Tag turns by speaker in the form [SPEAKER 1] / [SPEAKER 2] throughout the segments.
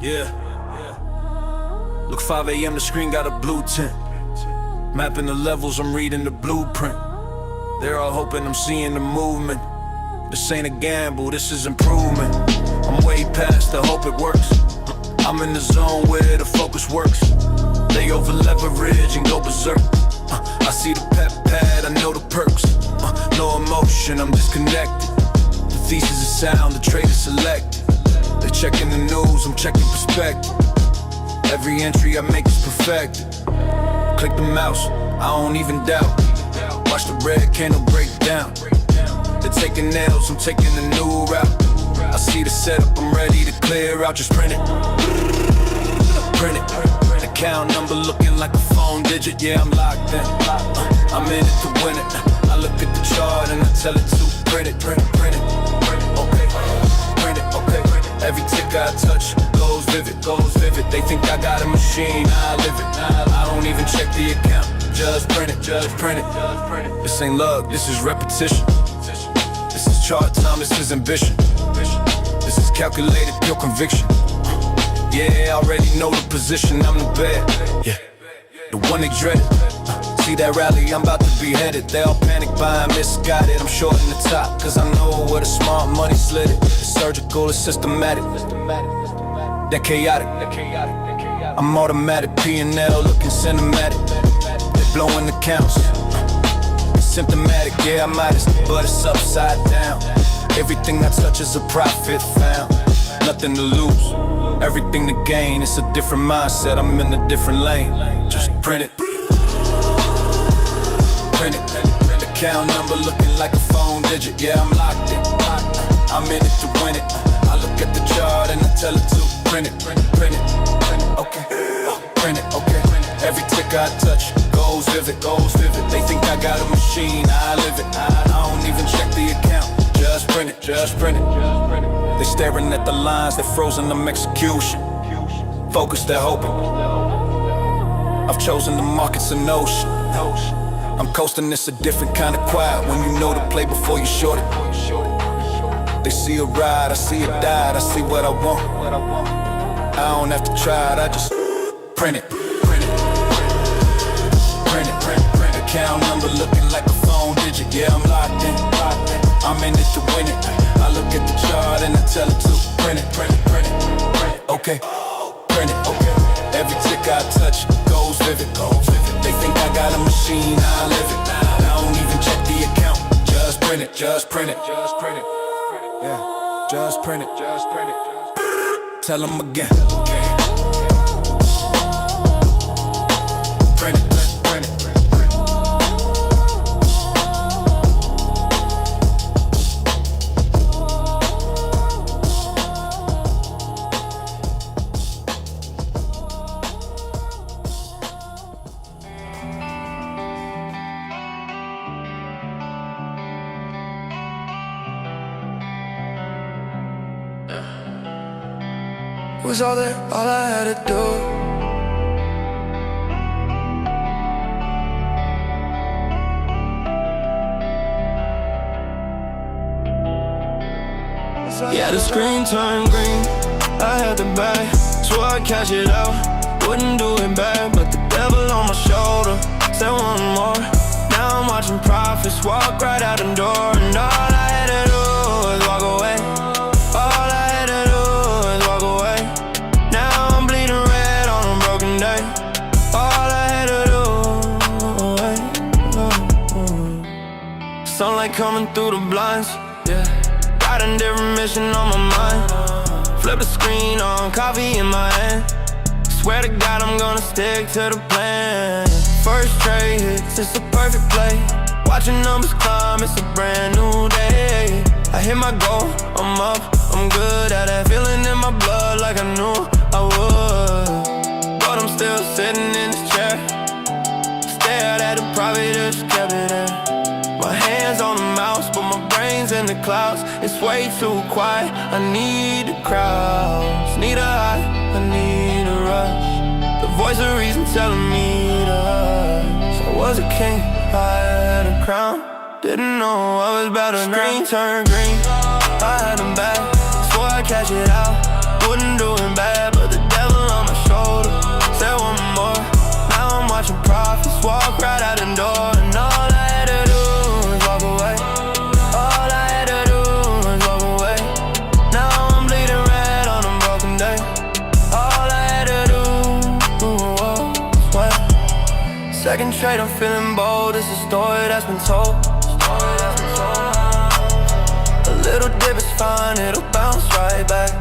[SPEAKER 1] Yeah. Look, 5 a.m. the screen got a blue tint. Mapping the levels, I'm reading the blueprint. They're all hoping I'm seeing the movement. This ain't a gamble, this is improvement. I'm way past the hope it works. I'm in the zone where the focus works. They over leverage and go berserk. I see the pep pad, I know the perks. No emotion, I'm disconnected. The thesis is sound, the trade is selected. They checking the news, I'm checking perspective. Every entry I make is perfected. Click the mouse, I don't even doubt. Watch the red candle break down. They're taking nails, I'm taking a new route. I see the setup, I'm ready to clear out. Just print it. Print it. Account number looking like a phone digit. Yeah, I'm locked in. I'm in it to win it. I look at the chart and I tell it to print it. Print it, print it. Okay. Print it, okay. Every tick I touch goes vivid, goes vivid. They think I got a machine, I live it. I don't even check the account. Just print it, just print it. This ain't luck, this is repetition. This is chart time, this is ambition. This is calculated, pure conviction. Yeah, I already know the position, I'm the bad. Yeah, the one they dreaded. See that rally, I'm about to be headed. They all panic buying, misguided. I'm short in the top, cause I know where the smart money slid it. It's surgical, it's systematic. They're chaotic. I'm automatic, P&L looking cinematic. They blowing the counts. Symptomatic, yeah, I'm modest, but it's upside down. Everything I touch is a profit found. Nothing to lose, everything to gain. It's a different mindset, I'm in a different lane. Just print it. Print it. Account number looking like a phone digit. Yeah, I'm locked in. I'm in it to win it. I look at the chart and I tell it to print it. Print it, print it. Okay. Print it, okay. Every tick I touch goes vivid, goes vivid. They think I got a machine, I live it. I don't even check the account. Just print it, just print it. They staring at the lines, they're frozen on execution. Focused, they're hoping. I've chosen the market's an ocean. I'm coasting, it's a different kind of quiet. When you know to play before you short it. They see a ride, I see it died. I see what I want. I don't have to try it, I just print it. Print it. Print it, print it, print it. Account number looking like a phone digit. Yeah, I'm locked in. I'm in it to win it. I look at the chart and I tell it to print it, print it, print it, print it. Okay, print it, okay. Every tick I touch goes vivid, goes vivid. They think I got a machine, I live it. I don't even check the account. Just print it, just print it, just print it. Yeah, just print it, just print it. Tell them again. Print it, print it, print it.
[SPEAKER 2] Was all that all I had to do?
[SPEAKER 3] Yeah, the screen turned green, I had to buy, so I'd cash it out. Wouldn't do it bad, but the devil on my shoulder said one more. Now I'm watching profits walk right out the door, and all I had to do was walk away. All I had to do was walk away. Now I'm bleeding red on a broken day. All I had to do. Sunlight coming through the blinds. Yeah. Got a different mission on my mind. Flip the screen on, coffee in my hand. Swear to God I'm gonna stick to the plan. First trade hits, it's a perfect play. Watching numbers climb, it's a brand new day. I hit my goal, I'm up, I'm good at it. Feeling in my blood like I knew I would. But I'm still sitting in this chair. Stared at the profit, just kept it in. My hands on the mouse, but my brain's in the clouds. It's way too quiet, I need the crowds. Need a high, I need a rush. The voice of reason telling me to hush. I was a king, I had a crown. Didn't know I was about to screen turn green. I had them back, swore I'd cash it out. Wouldn't do it bad, but the trade, I'm feeling bold. It's a story that's been told. A little dip is fine, it'll bounce right back.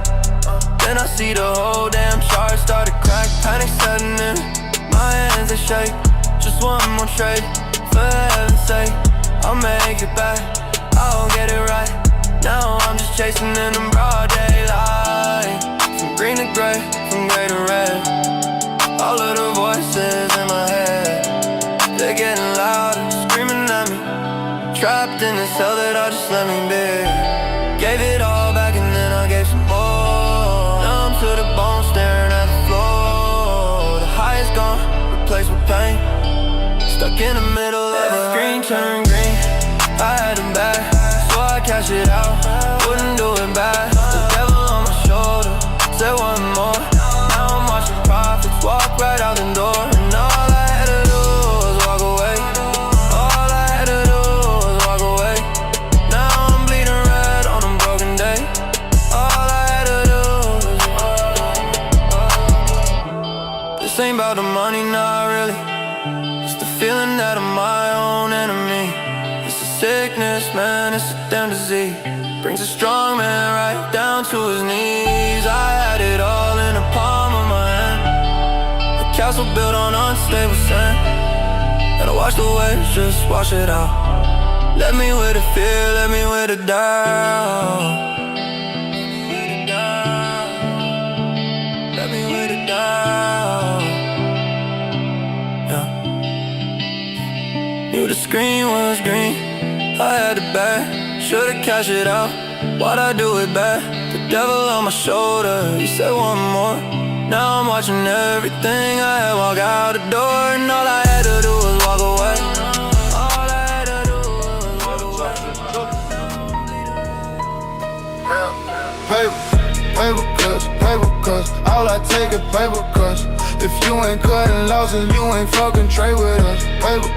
[SPEAKER 3] Then I see the whole damn chart start to crack. Panic setting in, my hands they shake. Just one more trade, for heaven's sake. I'll make it back, I'll get it right. Now I'm just chasing in the broad daylight. From green to gray, from gray to red. All of the voices in my head, they're getting louder, screaming at me. Trapped in this cell that I just let me be. Gave it all back and then I gave some more. Numb to the bone, staring at the floor. The high is gone, replaced with pain. Stuck in the middle of a screen, turn green. I had them back, so I cash it out. Wouldn't do it back. The devil on my shoulder, said one more. Now I'm watching profits walk right out the door. And all I had to do was walk away. All I had to do was walk away. Now I'm bleeding red on a broken day. All I had to do was this ain't about the money, not really. It's the feeling that I'm my own enemy. It's a sickness, man, it's a damn disease. Brings a strong man right down to his knees. I had it all in the palm of my hand. A castle built on unstable sand. And I watch the waves just wash it out. Let me with the fear, let me with the doubt. Let me with the doubt. Yeah. Knew the screen was green, I had it back. Should've cashed it out, why'd I do it back? The devil on my shoulder, he said one more. Now I'm watching everything I had walk out the door. And all I had to do was walk away. All I had to do was walk away.
[SPEAKER 2] Paper cuts, all I take is paper cuts. If you ain't cutting losses, you ain't fucking trade with us. Paper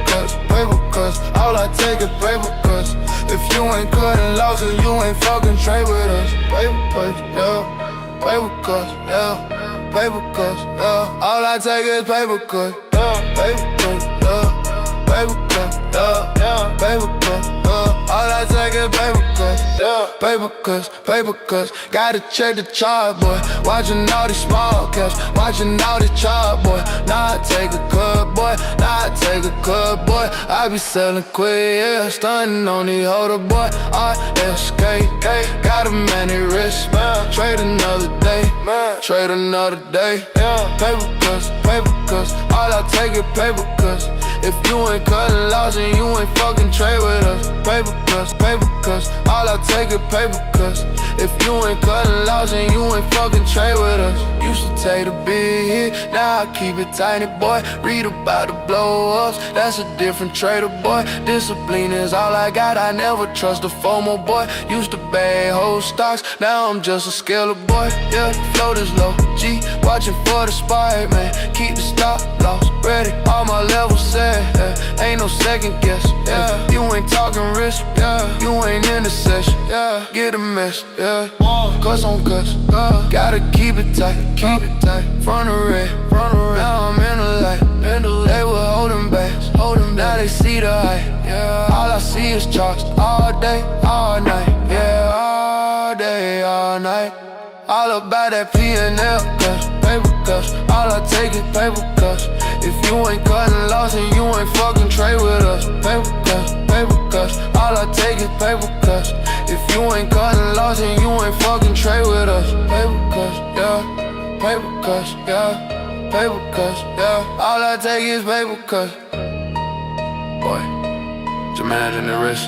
[SPEAKER 2] cuts, all I take is paper cuts. If you ain't cutting losses, you ain't fucking trade with us. Paper cuts, yeah. Paper cuts, yeah. Paper cuts, yeah. All I take is paper cuts, yeah. Paper cuts, yeah. Paper cuts, yeah. Paper cuts, yeah. All I take is paper cuts, yeah. Paper cuts. Gotta check the chart, boy. Watching all these small caps, watching all these chart, boy. Now I take a cut, boy. Now I take a cut, boy. I be selling quick, yeah. Stunning on the holder, boy. RSK, got a many wrist, man. Trade another day, man. Trade another day, yeah. Paper cuts. All I take is paper cuts. If you ain't cutting losses, you ain't fucking trade with us. Paper cuts. All I take is paper cuts. If you ain't cutting losses, you ain't fucking trade with us. Used to take the big hit, now I keep it tiny, boy. Read about the blow-ups, that's a different trader, boy. Discipline is all I got, I never trust a FOMO, boy. Used to bag whole stocks, now I'm just a scaler, boy. Yeah, float is low, G, watching for the spike, man. Keep the stop loss ready, all my levels set, yeah. Ain't no second guess, yeah. You ain't talking risk, yeah. You ain't in the session, yeah. Get a mess, yeah. Cuts on cuts, yeah. Gotta keep it tight. Front of red, now I'm in the light. They were holding back, now they see the height, yeah. All I see is charts, all day, all night, yeah. All day, all night. All about that P&L cuts, paper cuts. All I take is paper cuts. If you ain't cutting losses, you ain't fucking trade with us. Paper cuts. All I take is paper cuts. If you ain't cutting losses, you ain't fucking trade with us. Paper cuts, yeah. Paper cuts, yeah. Paper cuts, yeah. All I take is paper cuts. Boy, just imagine the risk.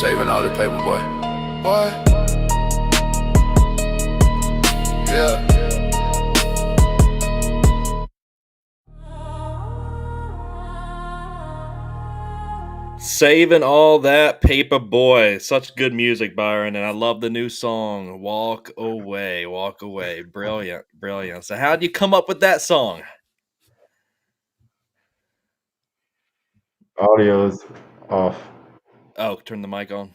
[SPEAKER 2] Saving all the paper, boy. Boy. Yeah.
[SPEAKER 4] Saving all that paper, boy. Such good music, Byron, and I love the new song, Walk Away. Brilliant. So how'd you come up with that song?
[SPEAKER 5] Audio's off.
[SPEAKER 4] Oh, turn the mic on.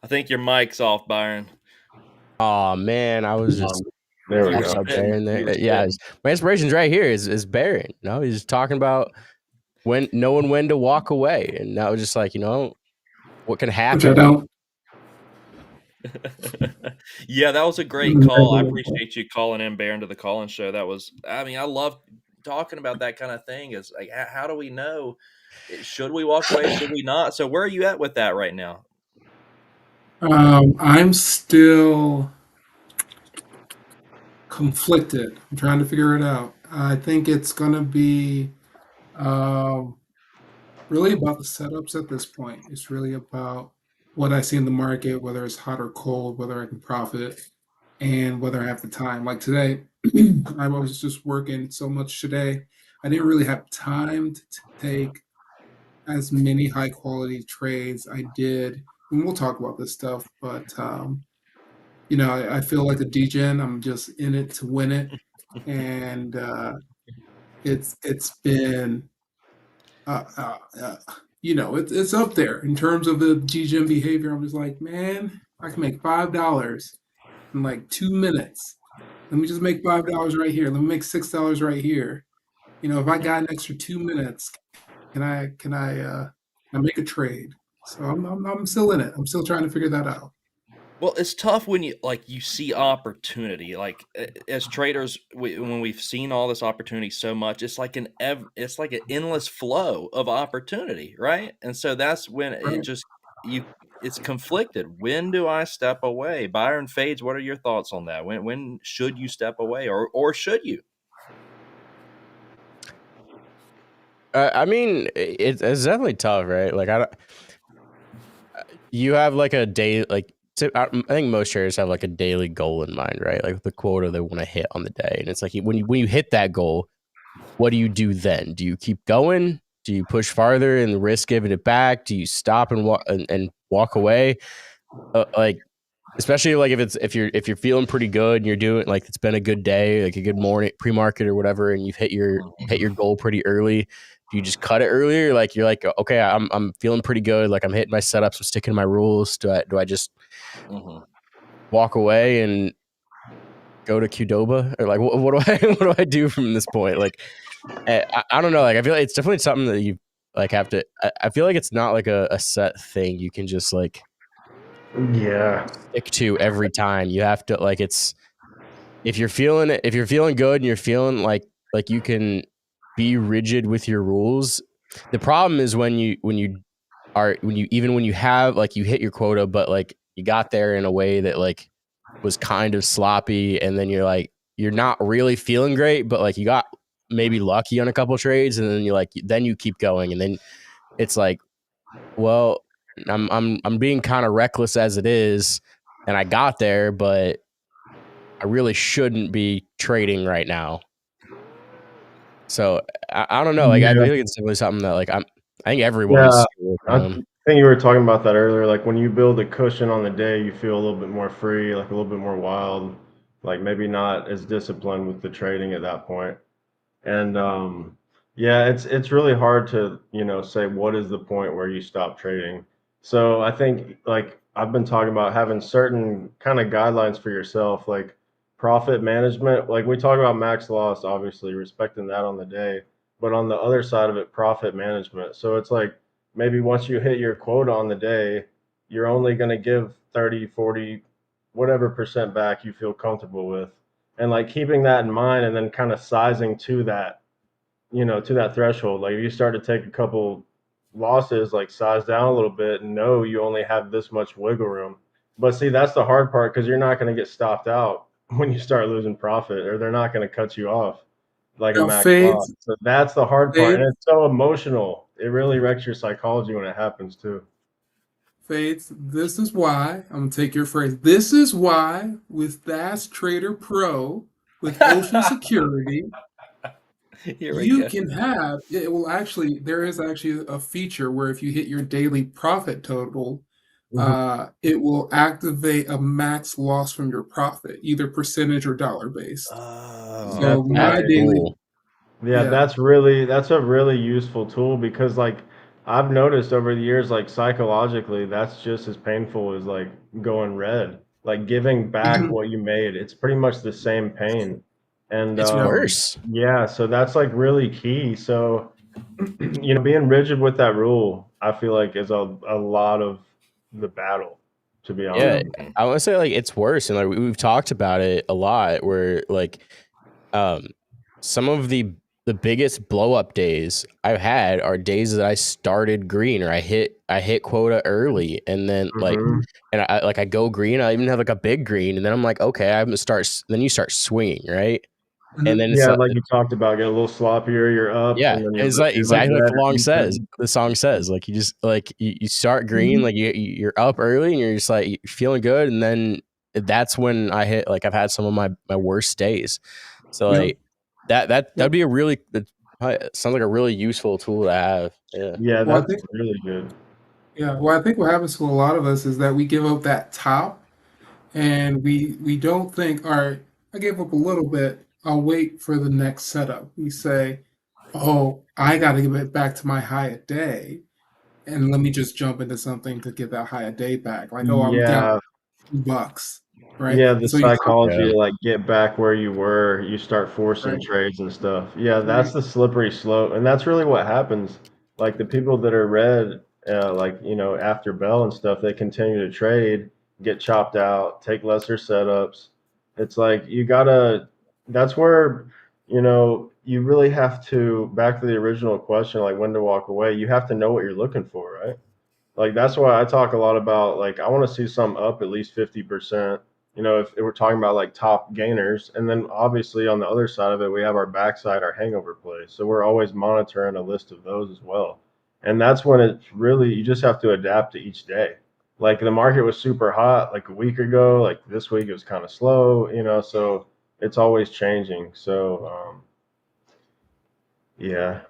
[SPEAKER 4] I think your mic's off, Byron.
[SPEAKER 6] Oh man, I was just
[SPEAKER 5] There we
[SPEAKER 6] I
[SPEAKER 5] go.
[SPEAKER 6] saw
[SPEAKER 4] spitting.
[SPEAKER 6] Baron
[SPEAKER 4] You
[SPEAKER 6] there.
[SPEAKER 4] were
[SPEAKER 6] Yeah,
[SPEAKER 4] spitting.
[SPEAKER 6] my inspiration's right here is Baron. You know, he's talking about knowing when to walk away, and that was just like, what can
[SPEAKER 7] Which I
[SPEAKER 6] happen.
[SPEAKER 7] don't.
[SPEAKER 4] Yeah, that was a great call. I appreciate you calling in, Baron, to the call-in show. That was, I mean, I love talking about that kind of thing. Is like, how do we know? Should we walk away? Should we not? So where are you at with that right now?
[SPEAKER 7] I'm still conflicted. I'm trying to figure it out. I think it's gonna be um, really about the setups at this point. It's really about what I see in the market, whether it's hot or cold, whether I can profit, and whether I have the time. Like today, I was just working so much today. I didn't really have time to take as many high quality trades. I did, and we'll talk about this stuff, but I feel like a DGen. I'm just in it to win it, and it's been uh, uh, uh, it's up there in terms of the DGen behavior. I'm just like, man, I can make $5 in like 2 minutes. Let me just make $5 right here. Let me make $6 right here. If I got an extra 2 minutes, can I make a trade? So I'm still in it. I'm still trying to figure that out.
[SPEAKER 4] Well, it's tough when you see opportunity. Like as traders, when we've seen all this opportunity so much, it's like it's like an endless flow of opportunity, right? And so that's when it
[SPEAKER 7] Right.
[SPEAKER 4] just it's conflicted. When do I step away? Byron Fades, what are your thoughts on that? When should you step away, or should you?
[SPEAKER 6] I mean, it's definitely tough, right? Like you have like a day, like I think most traders have like a daily goal in mind, right? Like the quota they want to hit on the day, and it's like when you hit that goal, what do you do then? Do you keep going? Do you push farther and risk giving it back? Do you stop and walk away? Like especially like if you're feeling pretty good and you're doing like it's been a good day, like a good morning pre-market or whatever, and you've hit your goal pretty early. Do you just cut it earlier? Like you're like, okay, I'm feeling pretty good. Like I'm hitting my setups, I'm sticking to my rules. Do I just walk away and go to Qdoba, or like what do I do from this point? Like I don't know. Like I feel like it's definitely something that you like have to. I feel like it's not like a set thing you can just like stick to every time. You have to like it's if you're feeling good and you're feeling like you can be rigid with your rules. The problem is when you have like you hit your quota, but like you got there in a way that like was kind of sloppy, and then you're not really feeling great, but like you got maybe lucky on a couple trades, and then you keep going, and then it's like, well, I'm being kind of reckless as it is, and I got there, but I really shouldn't be trading right now. So I don't know. Like I think it's definitely something that like I think everyone's.
[SPEAKER 5] I think you were talking about that earlier. Like when you build a cushion on the day, you feel a little bit more free, like a little bit more wild, like maybe not as disciplined with the trading at that point. And yeah, it's really hard to say what is the point where you stop trading. So I think like I've been talking about having certain kind of guidelines for yourself, like profit management. Like we talk about max loss, obviously respecting that on the day, but on the other side of it, profit management. So it's like maybe once you hit your quota on the day, you're only going to give 30, 40, whatever percent back you feel comfortable with. And like keeping that in mind and then kind of sizing to that, to that threshold. Like if you start to take a couple losses, like size down a little bit and know you only have this much wiggle room. But see, that's the hard part because you're not going to get stopped out when you start losing profit, or they're not going to cut you off like a
[SPEAKER 7] Now,
[SPEAKER 5] max loss.
[SPEAKER 7] Fades,
[SPEAKER 5] So that's the hard part. And
[SPEAKER 7] Fades,
[SPEAKER 5] it's so emotional. It really wrecks your psychology when it happens too.
[SPEAKER 7] Fades. This is why I'm gonna take your phrase. This is why with Fast Trader Pro with Ocean Security,
[SPEAKER 4] Here we
[SPEAKER 7] you
[SPEAKER 4] go.
[SPEAKER 7] can have it. Will actually there is actually a feature where if you hit your daily profit total, it will activate a max loss from your profit, either percentage or dollar based.
[SPEAKER 4] Oh,
[SPEAKER 7] So my
[SPEAKER 6] That's
[SPEAKER 7] daily,
[SPEAKER 6] cool.
[SPEAKER 5] Yeah,
[SPEAKER 7] yeah,
[SPEAKER 5] that's a really useful tool because like I've noticed over the years, like psychologically, that's just as painful as like going red. like giving back
[SPEAKER 7] Mhm.
[SPEAKER 5] what you made. It's pretty much the same pain. And
[SPEAKER 6] It's
[SPEAKER 7] Yeah.
[SPEAKER 6] worse.
[SPEAKER 5] yeah, so that's like really key. So, being rigid with that rule, I feel like is a lot of the battle, to be honest.
[SPEAKER 6] Yeah,
[SPEAKER 4] Mhm.
[SPEAKER 6] I want to say like it's worse, and like we've talked about it a lot. Where like, some of the biggest blow up days I've had are days that I started green or I hit quota early, and then like,
[SPEAKER 5] Mhm.
[SPEAKER 6] and I go green. I even have like a big green, and then I'm like, okay, I'm gonna start. Then you start swinging, right? And
[SPEAKER 7] Mhm.
[SPEAKER 6] then it's
[SPEAKER 5] Yeah,
[SPEAKER 6] like,
[SPEAKER 5] like you talked about, get a little sloppier, you're up,
[SPEAKER 6] yeah,
[SPEAKER 5] and then
[SPEAKER 6] it's like
[SPEAKER 5] you're like
[SPEAKER 6] exactly like
[SPEAKER 5] red or something.
[SPEAKER 6] the song says, like you just like you start green,
[SPEAKER 7] Mhm.
[SPEAKER 6] like you're up early, and you're just like you're feeling good, and then that's when I hit like I've had some of my worst days. So
[SPEAKER 7] Yep.
[SPEAKER 6] like that'd
[SPEAKER 7] Yep.
[SPEAKER 6] be a really it sounds like a really useful tool to have. Yeah.
[SPEAKER 5] Yeah,
[SPEAKER 7] Well, I
[SPEAKER 5] that's
[SPEAKER 7] think
[SPEAKER 5] really good.
[SPEAKER 7] yeah. Well, I think what happens to a lot of us is that we give up that top, and we don't think, all right, I gave up a little bit. I'll wait for the next setup. We say, oh, I got to give it back to my high a day, and let me just jump into something to get that high a day back. Like, oh, I'm down
[SPEAKER 5] Yeah,
[SPEAKER 7] $2, right?
[SPEAKER 5] yeah,
[SPEAKER 7] And
[SPEAKER 5] the
[SPEAKER 7] so you start,
[SPEAKER 5] psychology
[SPEAKER 6] Yeah.
[SPEAKER 5] to like get back where you were, you start forcing
[SPEAKER 7] right,
[SPEAKER 5] trades and stuff. Yeah,
[SPEAKER 7] right,
[SPEAKER 5] that's the slippery slope, and that's really what happens. Like the people that are red, like after Bell and stuff, they continue to trade, get chopped out, take lesser setups. It's like you gotta. That's where you really have to. Back to the original question, like when to walk away. You have to know what you're looking for, right? Like that's why I talk a lot about like I want to see some up at least 50%. If we're talking about like top gainers, and then obviously on the other side of it, we have our backside, our hangover plays. So we're always monitoring a list of those as well. And that's when it's really you just have to adapt to each day. Like the market was super hot like a week ago, like this week it was kind of slow, so it's always changing. So yeah.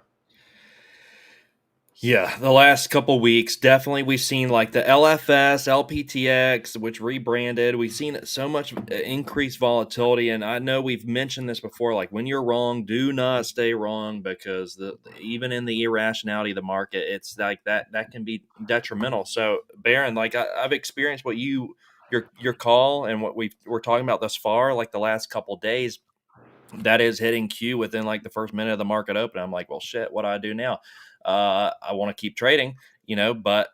[SPEAKER 4] Yeah, the last couple weeks, definitely we've seen like the LFS, LPTX, which rebranded. We've seen so much increased volatility, and I know we've mentioned this before. Like when you're wrong, do not stay wrong because even in the irrationality of the market, it's like that can be detrimental. So, Baron, like I've experienced what your call and what we're talking about thus far, like the last couple days. That is hitting Q within like the first minute of the market open. I'm like, well, shit, what do I do now? I want to keep trading, but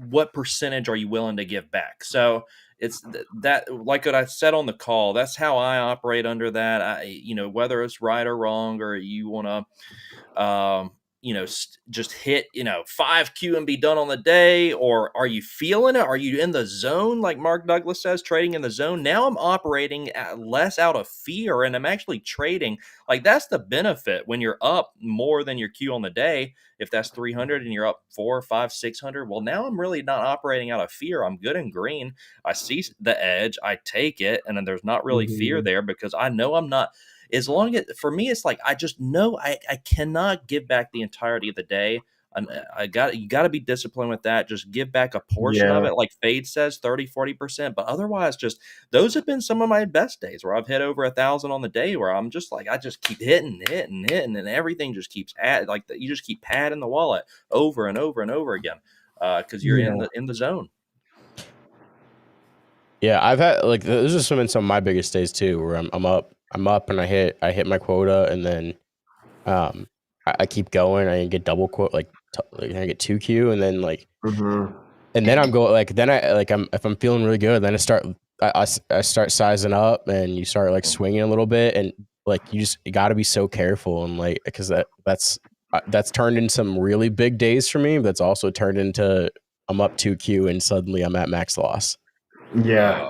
[SPEAKER 4] what percentage are you willing to give back? So it's that, like what I said on the call, that's how I operate under that. Whether it's right or wrong, or you want to, just hit, 5Q and be done on the day, or are you feeling it? Are you in the zone? Like Mark Douglas says, trading in the zone. Now I'm operating less out of fear, and I'm actually trading. Like that's the benefit when you're up more than your Q on the day. If that's 300 and you're up 4, 5, 600, well, now I'm really not operating out of fear. I'm good and green. I see the edge. I take it, and then there's not really fear
[SPEAKER 5] Mhm.
[SPEAKER 4] there because I know I'm not. As long as for me, it's like I just know I cannot give back the entirety of the day. You got to be disciplined with that. Just give back a portion of
[SPEAKER 5] Yeah.
[SPEAKER 4] it, like Fade says, 30-40%. But otherwise, just those have been some of my best days where I've hit over 1,000 on the day, where I'm just like I just keep hitting, and everything just keeps you just keep padding the wallet over and over and over again because you're
[SPEAKER 5] Yeah.
[SPEAKER 4] in the zone.
[SPEAKER 6] Yeah, I've had like those have been some of my biggest days too, where I'm up and I hit my quota, and then I keep going. I get double quote like I get 2Q, and then like
[SPEAKER 5] Mhm.
[SPEAKER 6] and then I'm going like then I like I'm if I'm feeling really good, then I start sizing up, and you start like swinging a little bit, and like you got to be so careful, and like because that's turned into some really big days for me. But that's also turned into I'm up 2Q, and suddenly I'm at max loss.
[SPEAKER 5] Yeah.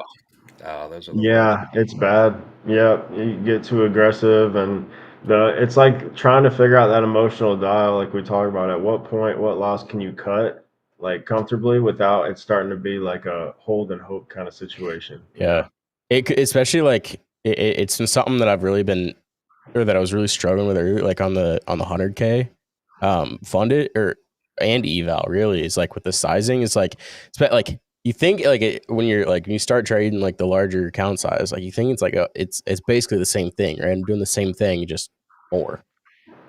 [SPEAKER 4] Oh, those are the worst.
[SPEAKER 5] Yeah, it's bad. Yeah, you get too aggressive, and it's like trying to figure out that emotional dial, like we talked about. At what point, what loss can you cut, like comfortably, without it starting to be like a hold and hope kind of situation?
[SPEAKER 6] Yeah, especially like it's been something that I've really been or that I was really struggling with earlier, like on the 100K funded or and eval. Really, is like with the sizing, it's like you think like when you start trading like the larger account size, like you think it's like it's basically the same thing, right? I'm doing the same thing, just more.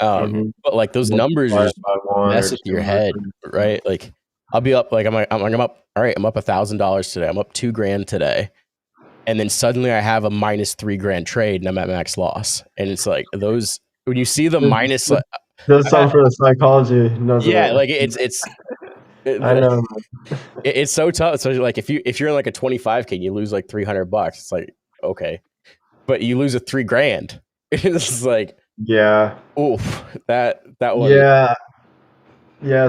[SPEAKER 5] Mm-hmm.
[SPEAKER 6] But like those numbers
[SPEAKER 5] Multiply it
[SPEAKER 6] just
[SPEAKER 5] by one or
[SPEAKER 6] mess with
[SPEAKER 5] two
[SPEAKER 6] your
[SPEAKER 5] or
[SPEAKER 6] head,
[SPEAKER 5] three.
[SPEAKER 6] right? Like I'll be up like I'm up. All right, I'm up $1,000 today. I'm up $2,000 today, and then suddenly I have a minus $3,000 trade, and I'm at max loss. And it's like those when you see the minus.
[SPEAKER 5] Does something for the psychology, doesn't
[SPEAKER 6] Yeah,
[SPEAKER 5] it?
[SPEAKER 6] like
[SPEAKER 5] I know.
[SPEAKER 6] it's so tough. So like if you're in like a 25K and you lose like $300, it's like okay, but you lose a $3,000. It's like
[SPEAKER 5] Yeah.
[SPEAKER 6] oof, that one.
[SPEAKER 5] Yeah,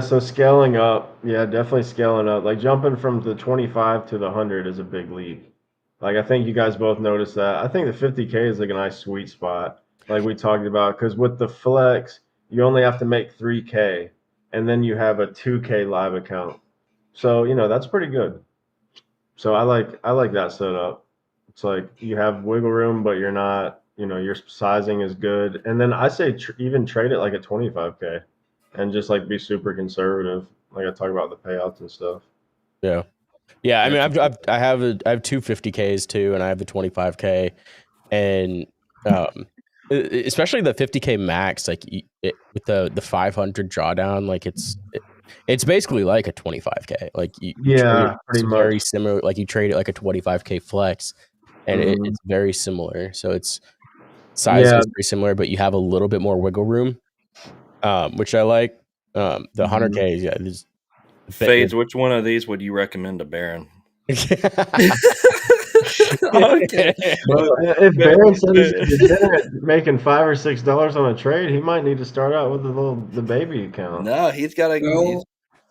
[SPEAKER 5] so scaling up, definitely scaling up. Like jumping from the 25 to the 100 is a big leap. Like I think you guys both noticed that. I think the 50K is like a nice sweet spot, like we talked about, because with the flex, you only have to make 3K, and then you have a 2K live account. So that's pretty good. So I like that setup. It's like you have wiggle room, but you're not. Your sizing is good, and then I say even trade it like a 25K, and just like be super conservative. Like I talk about the payouts and stuff.
[SPEAKER 6] Yeah. I mean, I have two 50Ks too, and I have the 25K, and especially the 50K max, like with the 500 drawdown, like it's basically like a 25K. Like you trade it,
[SPEAKER 5] pretty
[SPEAKER 6] it's
[SPEAKER 5] much.
[SPEAKER 6] very similar. Like you trade it like a 25K flex, and it's very similar. So it's size is very similar, but you have a little bit more wiggle room, which I like. The 100K, yeah,
[SPEAKER 4] Fades, which one of these would you recommend to Baron?
[SPEAKER 6] okay.
[SPEAKER 5] But if Baron said he's making $5 or $6 on a trade, he might need to start out with the baby account.
[SPEAKER 4] No, he's got a.
[SPEAKER 7] So,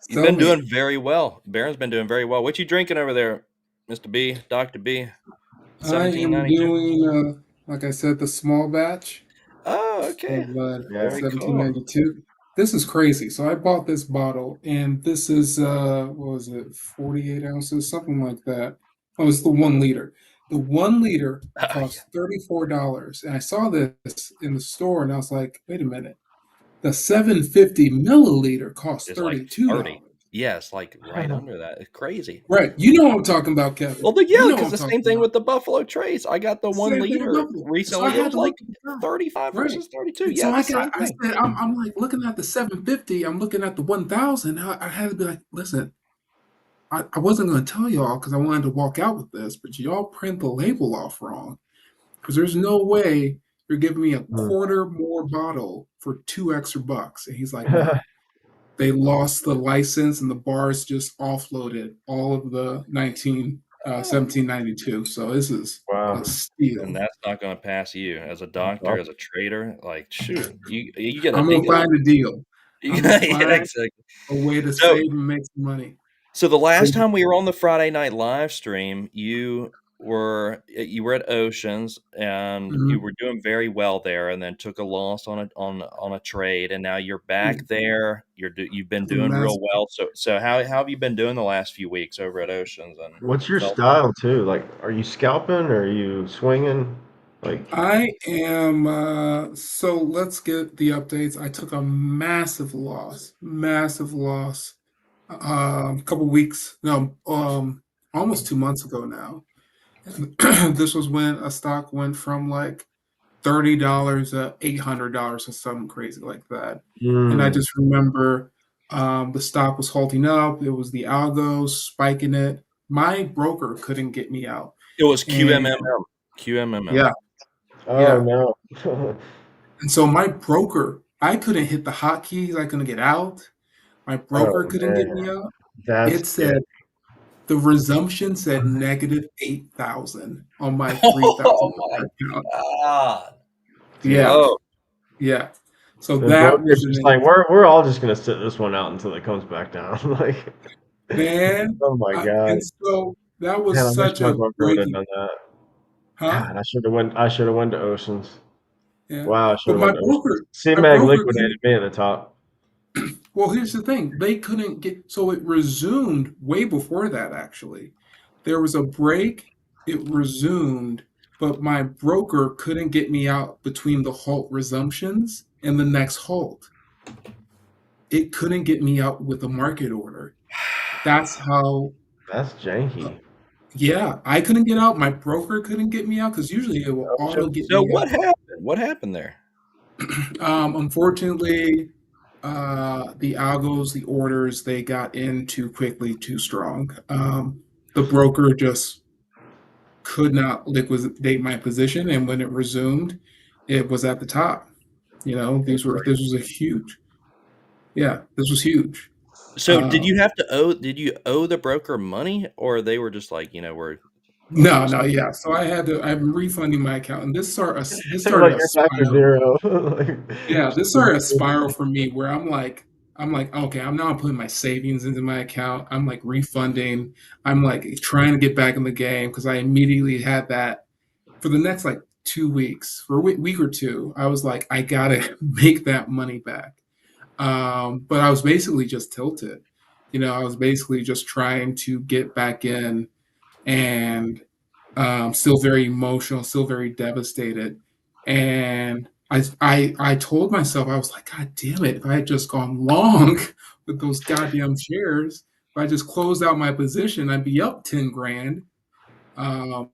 [SPEAKER 4] He's been doing very well. Baron's been doing very well. What you drinking over there, Mr. B, Dr. B?
[SPEAKER 7] I am doing, like I said, the small batch.
[SPEAKER 4] Oh, okay.
[SPEAKER 7] Of,
[SPEAKER 4] Very cool.
[SPEAKER 7] 1792. This is crazy. So I bought this bottle, and this is what was it, 48 ounces, something like that. Oh, it's the 1 liter. The 1 liter costs $34, and I saw this in the store, and I was like, wait a minute. The 750 milliliter costs
[SPEAKER 4] It's like
[SPEAKER 7] $32.
[SPEAKER 4] 30. Yes, like right under that. It's crazy.
[SPEAKER 7] Right. You know what I'm talking about, Kevin.
[SPEAKER 4] Well,
[SPEAKER 7] You know
[SPEAKER 4] because
[SPEAKER 7] what
[SPEAKER 4] the
[SPEAKER 7] I'm
[SPEAKER 4] same thing
[SPEAKER 7] talking
[SPEAKER 4] with the Buffalo Trace. I got the 1
[SPEAKER 7] Same thing with
[SPEAKER 4] liter
[SPEAKER 7] Buffalo. So I
[SPEAKER 4] recently.
[SPEAKER 7] had
[SPEAKER 4] It was
[SPEAKER 7] to
[SPEAKER 4] like
[SPEAKER 7] look at that.
[SPEAKER 4] 35
[SPEAKER 7] Right.
[SPEAKER 4] versus 32.
[SPEAKER 7] And
[SPEAKER 4] Yeah,
[SPEAKER 7] so
[SPEAKER 4] the
[SPEAKER 7] I
[SPEAKER 4] same thing.
[SPEAKER 7] said, I'm like looking at the 750. I'm looking at the 1,000. I had to be like, listen, I wasn't going to tell y'all because I wanted to walk out with this, but y'all print the label off wrong because there's no way you're giving me a quarter more bottle for $2 extra. And he's like, no. They lost the license and the bars just offloaded all of the 1792. So this is a steal.
[SPEAKER 4] And that's not going to pass you as a doctor, as a trader. Like, shoot, you get a
[SPEAKER 7] I'm gonna find a deal. I'm gonna find
[SPEAKER 4] exactly.
[SPEAKER 7] a way to save and make some money.
[SPEAKER 4] So the last time we were on the Friday night live stream, you were at Oceans and you were doing very well there, and then took a loss on a trade, and now you're back there. You've been doing real well. So how have you been doing the last few weeks over at Oceans? And
[SPEAKER 5] what's your style too? Like, are you scalping or are you swinging? Like,
[SPEAKER 7] I am. So let's get the updates. I took a massive loss. A couple weeks, no, almost 2 months ago now. This was when a stock went from like $30 to $800 or something crazy like that. And I just remember the stock was halting up. It was the algos spiking it. My broker couldn't get me out.
[SPEAKER 4] It was QMMM. QMMM.
[SPEAKER 7] Yeah.
[SPEAKER 5] Oh no.
[SPEAKER 7] And so my broker, I couldn't hit the hotkeys. I couldn't get out. My broker couldn't get me out. It said the resumption said negative 8,000 on my 3,000 account.
[SPEAKER 4] God.
[SPEAKER 7] Yeah.
[SPEAKER 4] Oh.
[SPEAKER 7] Yeah. So that was
[SPEAKER 5] just like we're all just gonna sit this one out until it comes back down. Like,
[SPEAKER 7] man.
[SPEAKER 5] Oh my god.
[SPEAKER 7] And so that was such a great.
[SPEAKER 5] Done that.
[SPEAKER 7] Huh?
[SPEAKER 5] God, I should have went to Oceans.
[SPEAKER 7] Yeah.
[SPEAKER 5] Wow, I should have went to Oceans.
[SPEAKER 7] my
[SPEAKER 5] CMAG
[SPEAKER 7] broker
[SPEAKER 5] liquidated me at the top.
[SPEAKER 7] Well, here's the thing. They couldn't get, so it resumed way before that, actually. There was a break, it resumed, but my broker couldn't get me out between the halt resumptions and the next halt. It couldn't get me out with a market order. That's
[SPEAKER 5] janky.
[SPEAKER 7] Yeah, I couldn't get out. My broker couldn't get me out because usually it will auto get me out.
[SPEAKER 4] So what happened? What happened there?
[SPEAKER 7] Unfortunately, the algos, the orders, they got in too quickly, too strong. The broker just could not liquidate my position, and when it resumed, it was at the top. You know, this was a huge, yeah, this was huge.
[SPEAKER 4] So did
[SPEAKER 7] Um,
[SPEAKER 4] you have to did you owe the broker money, or they were just like, we're
[SPEAKER 7] no,
[SPEAKER 4] just
[SPEAKER 7] no, yeah. So I'm refunding my account, and this started
[SPEAKER 5] Like
[SPEAKER 7] a
[SPEAKER 5] you're back to
[SPEAKER 7] spiral.
[SPEAKER 5] zero. Like,
[SPEAKER 7] Yeah, this started a spiral for me where I'm like, okay, I'm now putting my savings into my account. I'm like refunding. I'm like trying to get back in the game because I immediately had that for the next like 2 weeks, for a week or two. I was like, I gotta make that money back. But I was basically just tilted. You know, I was basically just trying to get back in and still very emotional, still very devastated. And I told myself, I was like, God damn it, if I had just gone long with those goddamn shares, if I just closed out my position, I'd be up 10 grand. Um,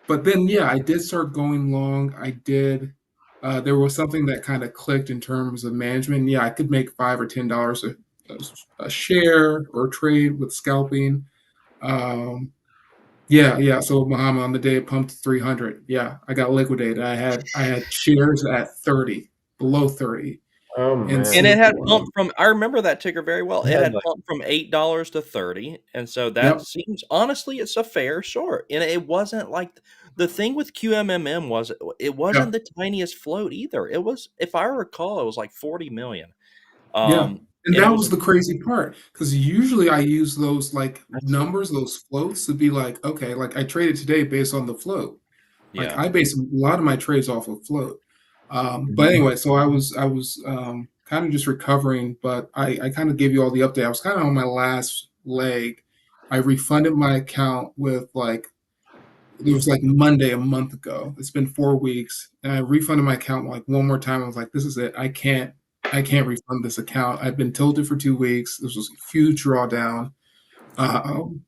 [SPEAKER 7] but then, yeah, I did start going long. I did. There was something that kind of clicked in terms of management. Yeah, I could make $5 or $10 a share or trade with scalping. Um, yeah, yeah. So Muhammad, on the day it pumped to 300, yeah, I got liquidated. I had shares at 30, below 30,
[SPEAKER 5] oh
[SPEAKER 7] and
[SPEAKER 5] man,
[SPEAKER 4] and it
[SPEAKER 7] so
[SPEAKER 4] had pumped from I remember that ticker very well.
[SPEAKER 5] I
[SPEAKER 4] It
[SPEAKER 5] had
[SPEAKER 4] had
[SPEAKER 5] like
[SPEAKER 4] pumped from $8 to 30, and so that
[SPEAKER 7] yep,
[SPEAKER 4] seems honestly, it's a fair short. And it wasn't like the thing with QMMM was it
[SPEAKER 7] yeah,
[SPEAKER 4] wasn't the tiniest float either. It was, if I recall, it was like 40 million.
[SPEAKER 7] yeah. And
[SPEAKER 4] And it
[SPEAKER 7] that
[SPEAKER 4] was
[SPEAKER 7] was
[SPEAKER 4] a
[SPEAKER 7] the crazy part because usually I use those like numbers, those floats to be like, okay, like I traded today based on the float. Like
[SPEAKER 4] yeah.
[SPEAKER 7] I base a lot of my trades off of float. But
[SPEAKER 5] Mhm.
[SPEAKER 7] anyway, so I was kind of just recovering, but I kind of gave you all the update. I was kind of on my last leg. I refunded my account with like it was like Monday a month ago. It's been 4 weeks, and I refunded my account like one more time. I was like, this is it. I can't refund this account. I've been tilted for 2 weeks. This was a huge drawdown. Um,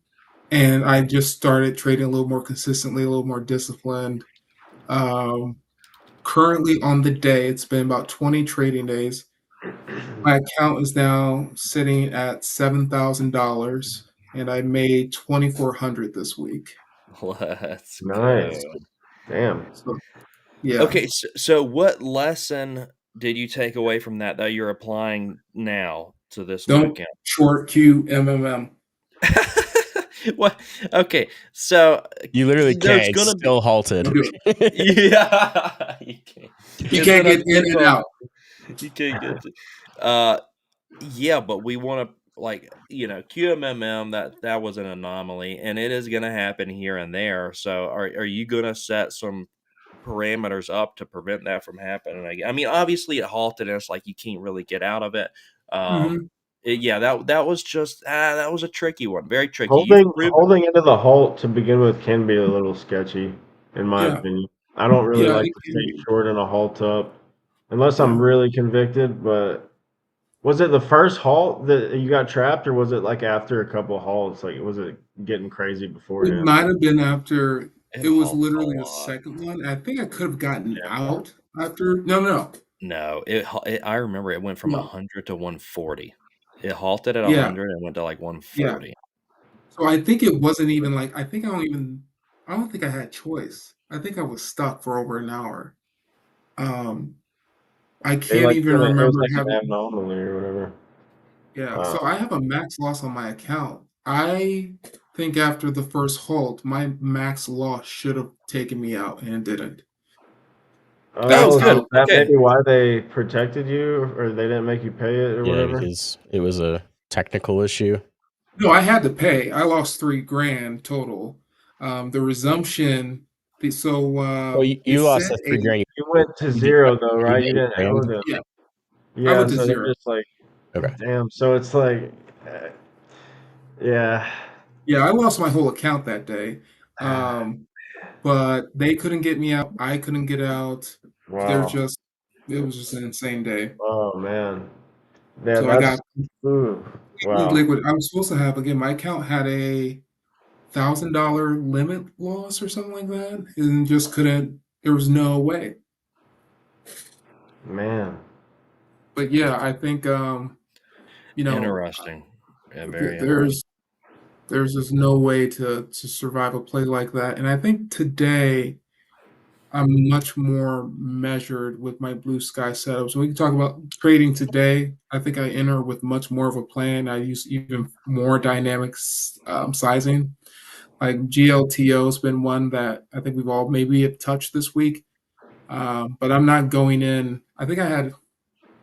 [SPEAKER 7] and I just started trading a little more consistently, a little more disciplined. Um, Currently on the day, it's been about 20 trading days. My account is now sitting at $7,000, and I made 2,400 this week.
[SPEAKER 4] Let's go.
[SPEAKER 5] Nice. Damn.
[SPEAKER 7] So yeah,
[SPEAKER 4] Okay, so what lesson did you take away from that you're applying now to this new
[SPEAKER 7] don't
[SPEAKER 4] account?
[SPEAKER 7] short QMMM.
[SPEAKER 4] What? Okay, so
[SPEAKER 6] You literally
[SPEAKER 4] there's
[SPEAKER 6] can't. It's
[SPEAKER 4] gonna be
[SPEAKER 6] still halted.
[SPEAKER 7] Don't do it.
[SPEAKER 4] yeah, you can't.
[SPEAKER 7] You
[SPEAKER 4] It's
[SPEAKER 7] can't
[SPEAKER 4] an
[SPEAKER 7] get in and
[SPEAKER 4] unstable.
[SPEAKER 7] out.
[SPEAKER 4] You can't get to. Uh, yeah, but we want to QMMM that was an anomaly, and it is going to happen here and there. So are you going to set some parameters up to prevent that from happening again? I mean, obviously it halted, and it's like you can't really get out of it.
[SPEAKER 7] Mhm.
[SPEAKER 4] Yeah, that was just that was a tricky one, very tricky. You've proven.
[SPEAKER 5] Holding into the halt to begin with can be a little sketchy, in my
[SPEAKER 7] Yeah,
[SPEAKER 5] opinion. I don't really
[SPEAKER 7] yeah,
[SPEAKER 5] like
[SPEAKER 7] it
[SPEAKER 5] to
[SPEAKER 7] can
[SPEAKER 5] stay
[SPEAKER 7] be.
[SPEAKER 5] short in a halt up unless I'm
[SPEAKER 7] Yeah.
[SPEAKER 5] really convicted. But was it the first halt that you got trapped, or was it like after a couple halts? Like, was it getting crazy
[SPEAKER 7] It
[SPEAKER 5] beforehand?
[SPEAKER 7] might have been after
[SPEAKER 4] It
[SPEAKER 7] it was
[SPEAKER 4] halted a
[SPEAKER 7] literally the
[SPEAKER 4] lot.
[SPEAKER 7] second one. I think I could have gotten
[SPEAKER 5] Yeah.
[SPEAKER 7] out after. No, no,
[SPEAKER 4] No, I remember it went from
[SPEAKER 7] no.
[SPEAKER 4] 100 to 140. It halted at
[SPEAKER 7] Yeah,
[SPEAKER 4] 100 and went to like
[SPEAKER 7] yeah.
[SPEAKER 4] 140.
[SPEAKER 7] So I think it wasn't even like I don't think I had choice. I think I was stuck for over an hour. Um, I
[SPEAKER 5] They
[SPEAKER 7] can't
[SPEAKER 5] like
[SPEAKER 7] even
[SPEAKER 5] kinda, it was
[SPEAKER 7] remember
[SPEAKER 5] like an
[SPEAKER 7] having.
[SPEAKER 5] abnormally or whatever.
[SPEAKER 7] Yeah,
[SPEAKER 5] Uh,
[SPEAKER 7] so I have a max loss on my account. I think after the first halt, my max loss should have taken me out and it didn't.
[SPEAKER 4] Oh,
[SPEAKER 7] That's
[SPEAKER 5] so
[SPEAKER 4] good.
[SPEAKER 7] how.
[SPEAKER 5] is that
[SPEAKER 4] Okay.
[SPEAKER 5] maybe why they protected you, or they didn't make you pay it or
[SPEAKER 6] Yeah,
[SPEAKER 5] whatever?
[SPEAKER 6] because it was a technical issue.
[SPEAKER 7] No, I had to pay. I lost 3 grand total. The resumption.
[SPEAKER 6] Well,
[SPEAKER 7] It
[SPEAKER 6] you lost
[SPEAKER 7] said
[SPEAKER 6] the
[SPEAKER 7] a
[SPEAKER 6] 3 grand.
[SPEAKER 5] You went to
[SPEAKER 6] You did
[SPEAKER 5] zero though,
[SPEAKER 6] you
[SPEAKER 5] right? You
[SPEAKER 6] made a
[SPEAKER 5] didn't owe
[SPEAKER 6] grand.
[SPEAKER 5] them.
[SPEAKER 7] yeah. I
[SPEAKER 5] Yeah,
[SPEAKER 7] went to
[SPEAKER 5] so they're
[SPEAKER 7] zero.
[SPEAKER 5] just like,
[SPEAKER 6] Okay.
[SPEAKER 5] damn. So it's like, uh, yeah.
[SPEAKER 7] Yeah, I lost my whole account that day. Um, but they couldn't get me out. I couldn't get out. They're
[SPEAKER 5] Wow.
[SPEAKER 7] just. It was just an insane day.
[SPEAKER 5] Oh man. Yeah,
[SPEAKER 7] So I
[SPEAKER 5] that's
[SPEAKER 7] got
[SPEAKER 5] ooh,
[SPEAKER 7] completely
[SPEAKER 5] wow.
[SPEAKER 7] liquid. I was supposed to have again. My account had a $1,000 limit loss or something like that, and just couldn't. There was no way.
[SPEAKER 5] Man.
[SPEAKER 7] but yeah, I think you know,
[SPEAKER 4] Interesting. Yeah, very interesting.
[SPEAKER 7] there's just no way to survive a play like that. And I think today I'm much more measured with my blue sky setups. When we can talk about trading today, I think I enter with much more of a plan. I use even more dynamics sizing. Like GLTO has been one that I think we've all maybe have touched this week. But I'm not going in. I think I had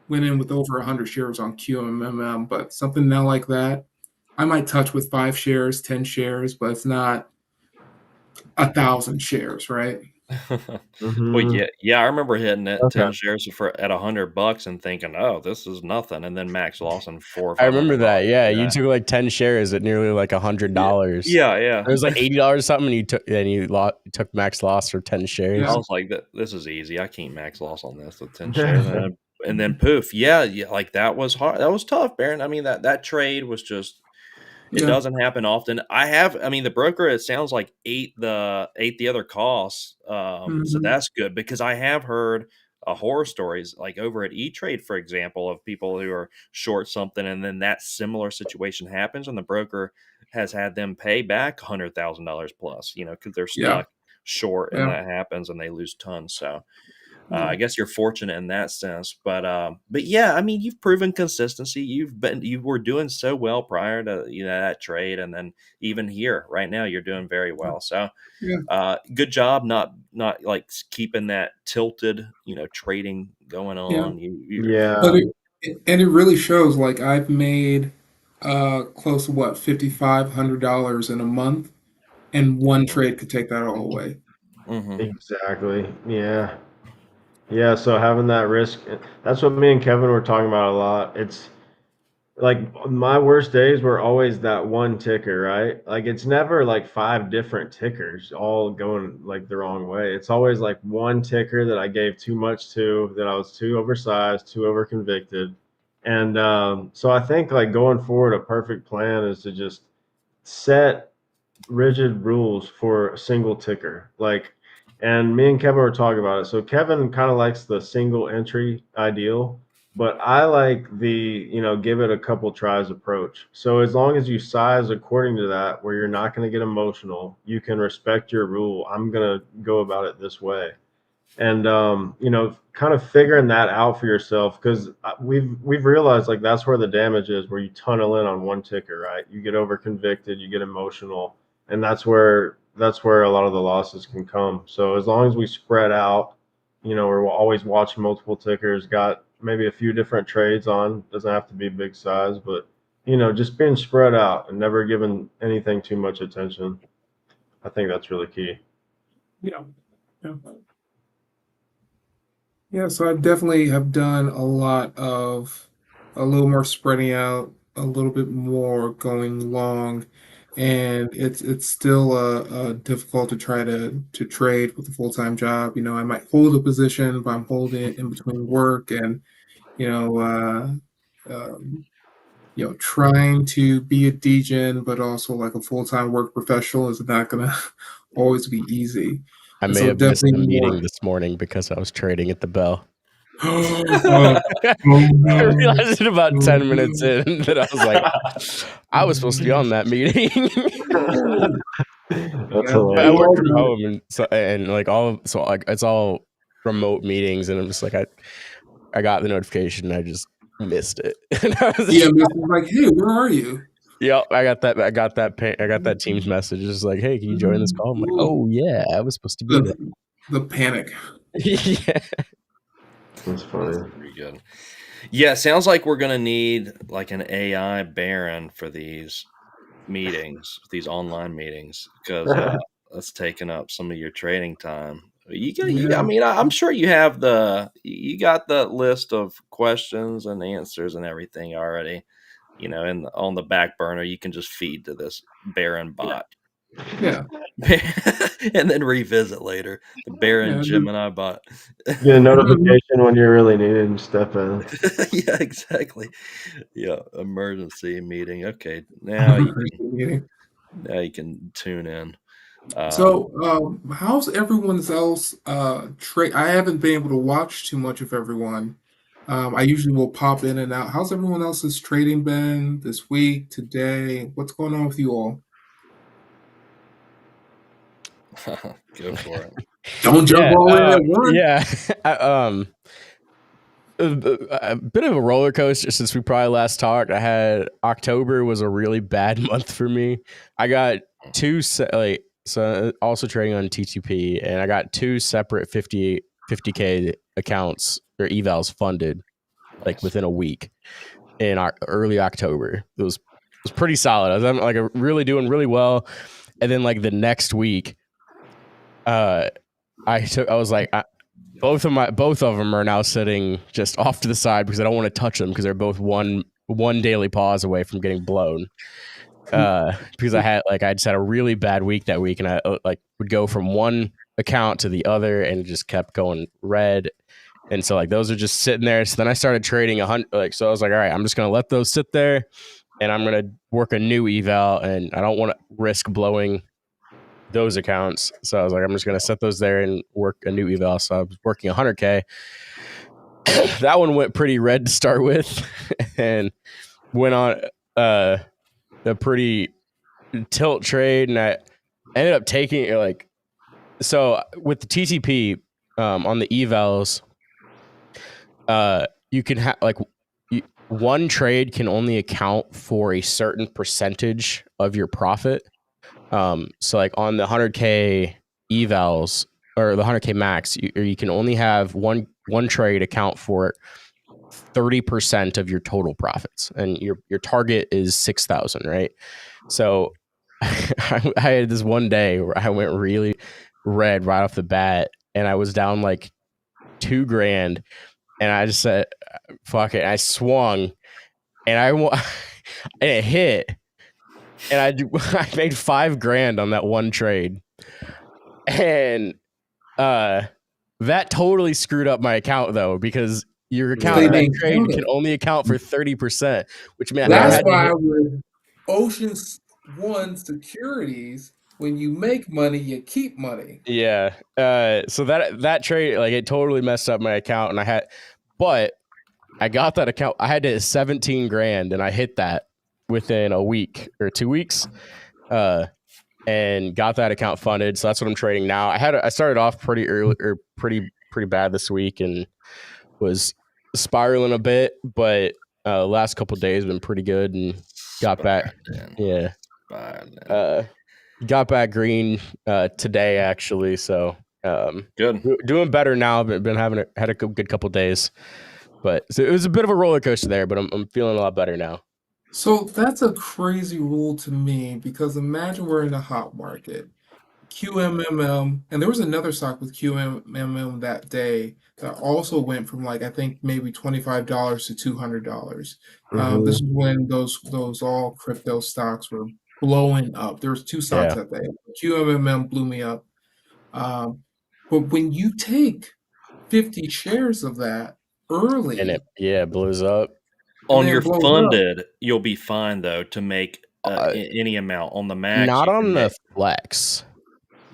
[SPEAKER 7] went in with over 100 shares on QMMM, but something now like that, I might touch with 5 shares, 10 shares, but it's not 1,000 shares, right?
[SPEAKER 4] Well,
[SPEAKER 5] Hmm.
[SPEAKER 4] yeah, I remember hitting it
[SPEAKER 5] Okay.
[SPEAKER 4] 10 shares for at $100 and thinking, "Oh, this is nothing," and then max loss in 4 or
[SPEAKER 6] I
[SPEAKER 4] five
[SPEAKER 6] remember
[SPEAKER 4] hundred
[SPEAKER 6] that.
[SPEAKER 4] bucks.
[SPEAKER 6] Yeah, you
[SPEAKER 4] Yeah.
[SPEAKER 6] took like 10 shares at nearly like
[SPEAKER 4] Yeah.
[SPEAKER 6] $100.
[SPEAKER 4] Yeah, yeah.
[SPEAKER 6] It was like $80 or something, and you took max loss for 10
[SPEAKER 4] I
[SPEAKER 7] Yeah.
[SPEAKER 6] shares.
[SPEAKER 4] was like, "This is easy. I can't max loss on this with 10 shares," and then poof. Yeah, yeah, like, that was hard. That was tough, Baron. I mean, that trade was just it
[SPEAKER 7] Yeah.
[SPEAKER 4] doesn't happen often. I mean, the broker, it sounds like, ate the other costs, so
[SPEAKER 7] Mhm.
[SPEAKER 4] that's good because I have heard, horror stories, like, over at E-Trade, for example, of people who are short something, and then that similar situation happens, and the broker has had them pay back $100,000 plus, because they're
[SPEAKER 7] Yeah.
[SPEAKER 4] stuck short, and
[SPEAKER 7] Yeah.
[SPEAKER 4] that happens, and they lose tons, so
[SPEAKER 7] Yeah.
[SPEAKER 4] I guess you're fortunate in that sense, but yeah, I mean, you've proven consistency. You were doing so well prior to that trade, and then even here right now, you're doing very well. So,
[SPEAKER 7] Yeah.
[SPEAKER 4] good job, not like keeping that tilted, trading going
[SPEAKER 7] Yeah.
[SPEAKER 4] on. You're
[SPEAKER 7] But
[SPEAKER 5] Yeah.
[SPEAKER 7] it really shows like I've made close to what $5,500 in a month, and one trade could take that all away.
[SPEAKER 4] hmm
[SPEAKER 5] Exactly. Yeah. Yeah. So having that risk, that's what me and Kevin were talking about a lot. It's like my worst days were always that one ticker, right? Like it's never like five different tickers all going like the wrong way. It's always like one ticker that I gave too much to, that I was too oversized, too overconvicted. And so I think like going forward, a perfect plan is to just set rigid rules for a single ticker. Like, and me and Kevin were talking about it. So Kevin kind of likes the single entry ideal, but I like the, give it a couple tries approach. So as long as you size according to that, where you're not going to get emotional, you can respect your rule. I'm going to go about it this way. And kind of figuring that out for yourself, because we've realized like that's where the damage is, where you tunnel in on one ticker, right? You get over convicted, you get emotional, and that's where a lot of the losses can come. So as long as we spread out, we're always watching multiple tickers, got maybe a few different trades on, doesn't have to be big size, but just being spread out and never giving anything too much attention, I think that's really key.
[SPEAKER 7] Yeah. Yeah. Yeah, so I definitely have done a lot of a little more spreading out, a little bit more going long, and it's still difficult to try to trade with a full-time job. I might hold a position, but I'm holding it in between work and you know um, trying to be a degen, but also like a full-time work professional is not gonna always be easy.
[SPEAKER 6] I
[SPEAKER 7] And
[SPEAKER 6] may
[SPEAKER 7] so
[SPEAKER 6] have missed
[SPEAKER 7] definitely
[SPEAKER 6] the meeting
[SPEAKER 7] more.
[SPEAKER 6] this morning because I was trading at the Bell.
[SPEAKER 7] Oh, oh
[SPEAKER 6] I
[SPEAKER 7] no.
[SPEAKER 6] realized it about
[SPEAKER 7] Oh
[SPEAKER 6] 10 minutes
[SPEAKER 7] no.
[SPEAKER 6] in that I was like, I was supposed to be on that meeting.
[SPEAKER 5] That's
[SPEAKER 7] Yeah,
[SPEAKER 6] But I
[SPEAKER 7] we
[SPEAKER 5] hilarious.
[SPEAKER 6] work
[SPEAKER 7] all
[SPEAKER 6] from
[SPEAKER 7] do it.
[SPEAKER 6] home, and like it's all remote meetings, and I'm just like I got the notification, I just missed it. And I was
[SPEAKER 7] Yeah, this is like, hey, where are you?
[SPEAKER 6] yeah, I got that Teams message. It's like, hey, can you join this call? I'm like,
[SPEAKER 7] Ooh,
[SPEAKER 6] oh yeah, I was supposed to be there.
[SPEAKER 7] the panic.
[SPEAKER 6] Yeah.
[SPEAKER 5] That's
[SPEAKER 4] That's
[SPEAKER 5] funny.
[SPEAKER 4] pretty good. Yeah, sounds like we're gonna need like an AI Baron for these meetings, these online meetings, because that's taking up some of your trading time. I
[SPEAKER 7] Yeah.
[SPEAKER 4] mean, I'm sure you got the list of questions and answers and everything already, on the back burner. You can just feed to this Baron bot.
[SPEAKER 7] Yeah.
[SPEAKER 4] And then revisit later. The Baron
[SPEAKER 7] Yeah.
[SPEAKER 4] Gemini bot.
[SPEAKER 5] Get a notification when you're really needed and step in.
[SPEAKER 4] Yeah, exactly. Yeah, emergency meeting. Okay, now you can tune in. Um,
[SPEAKER 7] So, how's everyone's else trade? I haven't been able to watch too much of everyone. I usually will pop in and out. How's everyone else's trading been this week, today? What's going on with you all?
[SPEAKER 4] Go for it.
[SPEAKER 7] Don't jump all in at once.
[SPEAKER 6] yeah. A bit of a roller coaster since we probably last talked. I had October was a really bad month for me. I got so also trading on TTP, and I got 2 separate 50K accounts or evals funded like within a week in early October. It was pretty solid. I was like really doing really well, and then like the next week, I was like, both of them are now sitting just off to the side because I don't want to touch them because they're both one daily pause away from getting blown. Because I just had a really bad week that week, and I like would go from one account to the other and it just kept going red. And so like those are just sitting there. So then I started trading so I was like, all right, I'm just gonna let those sit there, and I'm gonna work a new eval, and I don't want to risk blowing those accounts. So I was like, I'm just gonna set those there and work a new eval. So I was working 100K. That one went pretty red to start with, and went on a pretty tilt trade, and I ended up taking it so with the TTP on the evals. You can have one trade can only account for a certain percentage of your profit. So like on the 100K evals or the 100K max, you can only have one trade account for 30% of your total profits, and your target is 6,000, right? So I had this one day where I went really red right off the bat, and I was down like $2,000. And I just said, fuck it. I swung, and and it hit, and I made $5,000 on that one trade. And that totally screwed up my account though, because your account in that trade can only account for 30%, which meant
[SPEAKER 7] that's why with Ocean One Securities, when you make money, you keep money.
[SPEAKER 6] Yeah. So that trade, like, it totally messed up my account, and but I got that account. I had to hit 17,000, and I hit that within a week or 2 weeks, and got that account funded. So that's what I'm trading now. I started off pretty early or pretty bad this week, and was spiraling a bit, but last couple of days been pretty good, and got back. Yeah. Got back green today actually, so
[SPEAKER 4] good,
[SPEAKER 6] doing better now. But had a good couple of days, but so it was a bit of a roller coaster there. But I'm feeling a lot better now.
[SPEAKER 7] So that's a crazy rule to me, because imagine we're in a hot market, QMMM, and there was another stock with QMMM that day that also went from I think maybe $25 to $200. This is when those all crypto stocks were blowing up. There was 2 stocks that day. QMMM blew me up. But when you take 50 shares of that early,
[SPEAKER 6] and it blows up.
[SPEAKER 4] On your funded, you'll be fine though to make any amount. On the max,
[SPEAKER 6] not on the flex.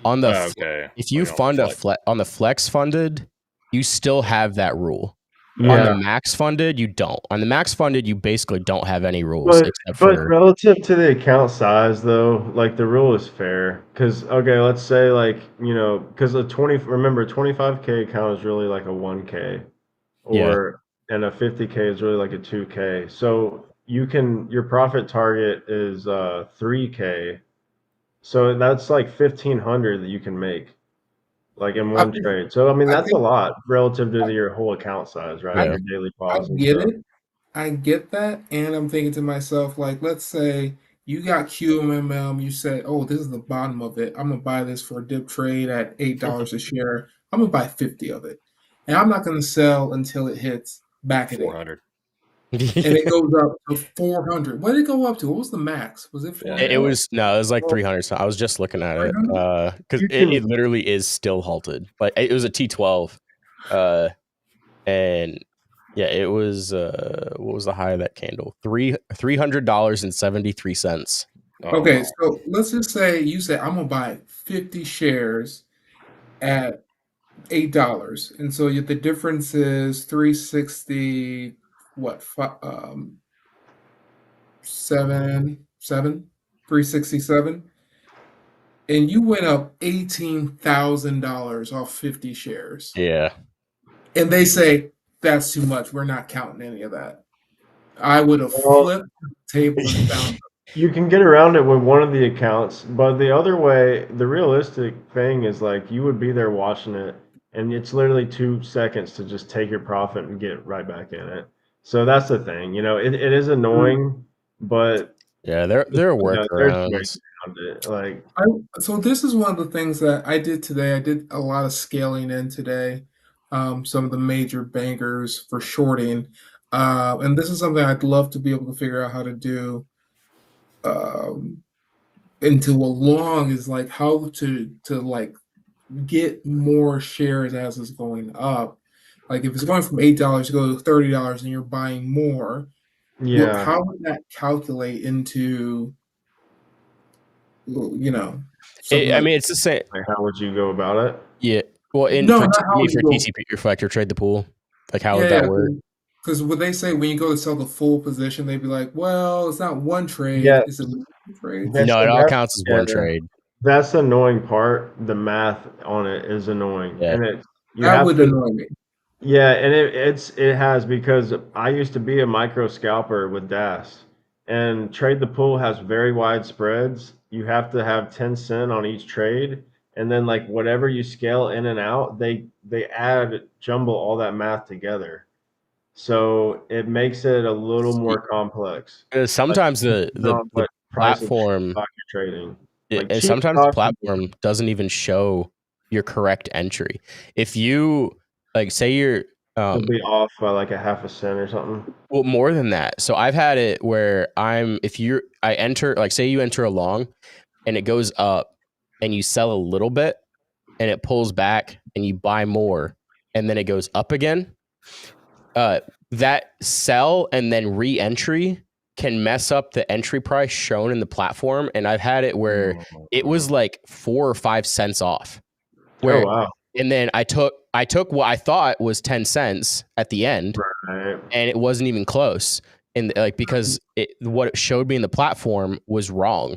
[SPEAKER 6] On the if you fund on the flex funded, you still have that rule. Yeah. On the max funded, you don't. On the max funded, you basically don't have any rules.
[SPEAKER 5] But relative to the account size, though, like, the rule is fair. Because, okay, let's say, because a 25K account is really like a 1K, and a 50K is really like a 2K. So your profit target is 3K. So that's like 1,500 that you can make, like, in one trade. So I mean, that's a lot relative to your whole account size, right? Your daily pause.
[SPEAKER 7] I get that, and I'm thinking to myself, let's say you got QMMM, you said, oh, this is the bottom of it. I'm gonna buy this for a dip trade at $8 a share. I'm gonna buy 50 of it, and I'm not gonna sell until it hits back at
[SPEAKER 4] 400.
[SPEAKER 7] And it goes up to 400. What did it go up to? What was the max? Was it 400?
[SPEAKER 6] It was 300. So I was just looking at it because it literally is still halted. Like, it was a T12, and yeah, it was. What was the high of that candle? $300.73.
[SPEAKER 7] Okay, so let's just say you said I'm gonna buy 50 shares at $8, and so the difference is 360. What? 367, and you went up $18,000 off 50 shares,
[SPEAKER 6] Yeah.
[SPEAKER 7] and they say that's too much. We're not counting any of that. I would have
[SPEAKER 5] Well,
[SPEAKER 7] flipped the table and found.
[SPEAKER 5] you can get around it with one of the accounts, but the other way, the realistic thing is like you would be there watching it, and it's literally 2 seconds to just take your profit and get right back in it. So that's the thing, it is annoying, but
[SPEAKER 6] Yeah, there are
[SPEAKER 5] there's ways
[SPEAKER 6] workarounds.
[SPEAKER 5] around it. Like,
[SPEAKER 7] So this is one of the things that I did today. I did a lot of scaling in today. Some of the major bankers for shorting, and this is something I'd love to be able to figure out how to do. Into a long is like how to like get more shares as it's going up. Like if it's going from $8 to go to $30 and you're buying more,
[SPEAKER 5] yeah,
[SPEAKER 7] how would that calculate into something
[SPEAKER 6] I
[SPEAKER 7] like
[SPEAKER 6] mean, it's the same.
[SPEAKER 5] like how would you go about it?
[SPEAKER 6] Yeah. Well,
[SPEAKER 7] no, not how
[SPEAKER 6] for
[SPEAKER 7] you go.
[SPEAKER 6] TCP reflector trade the pool, like how would that work?
[SPEAKER 7] Because what they say when you go to sell the full position, they'd be like, "Well, it's not one trade;
[SPEAKER 5] Yeah,
[SPEAKER 7] it's a multiple trade."
[SPEAKER 5] that's
[SPEAKER 6] No, it all
[SPEAKER 5] that's
[SPEAKER 6] counts as
[SPEAKER 5] yeah,
[SPEAKER 6] one trade.
[SPEAKER 5] that's the annoying part. The math on it is annoying,
[SPEAKER 6] Yeah.
[SPEAKER 5] and you
[SPEAKER 7] That
[SPEAKER 5] have
[SPEAKER 7] would
[SPEAKER 5] to.
[SPEAKER 7] annoy me.
[SPEAKER 5] Yeah, and it has because I used to be a micro scalper with DAS, and Trade the Pool has very wide spreads. You have to have 10 cent on each trade, and then like whatever you scale in and out, they jumble all that math together. So it makes it a little more complex.
[SPEAKER 6] Sometimes
[SPEAKER 5] Like,
[SPEAKER 6] the
[SPEAKER 5] what price of
[SPEAKER 6] platform,
[SPEAKER 5] stock you're trading. Like
[SPEAKER 6] and
[SPEAKER 5] cheap
[SPEAKER 6] sometimes the
[SPEAKER 5] stock,
[SPEAKER 6] platform doesn't even show your correct entry. If you like, say you're
[SPEAKER 5] will be off by like a half a cent or something.
[SPEAKER 6] well, more than that. So I've had it where I enter, like, say you enter a long and it goes up and you sell a little bit and it pulls back and you buy more and then it goes up again. That sell and then re-entry can mess up the entry price shown in the platform. And I've had it where it was like 4 or 5 cents off. Where,
[SPEAKER 5] Oh wow.
[SPEAKER 6] and then I took what I thought was 10 cents at the end,
[SPEAKER 5] Right.
[SPEAKER 6] and it wasn't even close. And like, because what it showed me in the platform was wrong.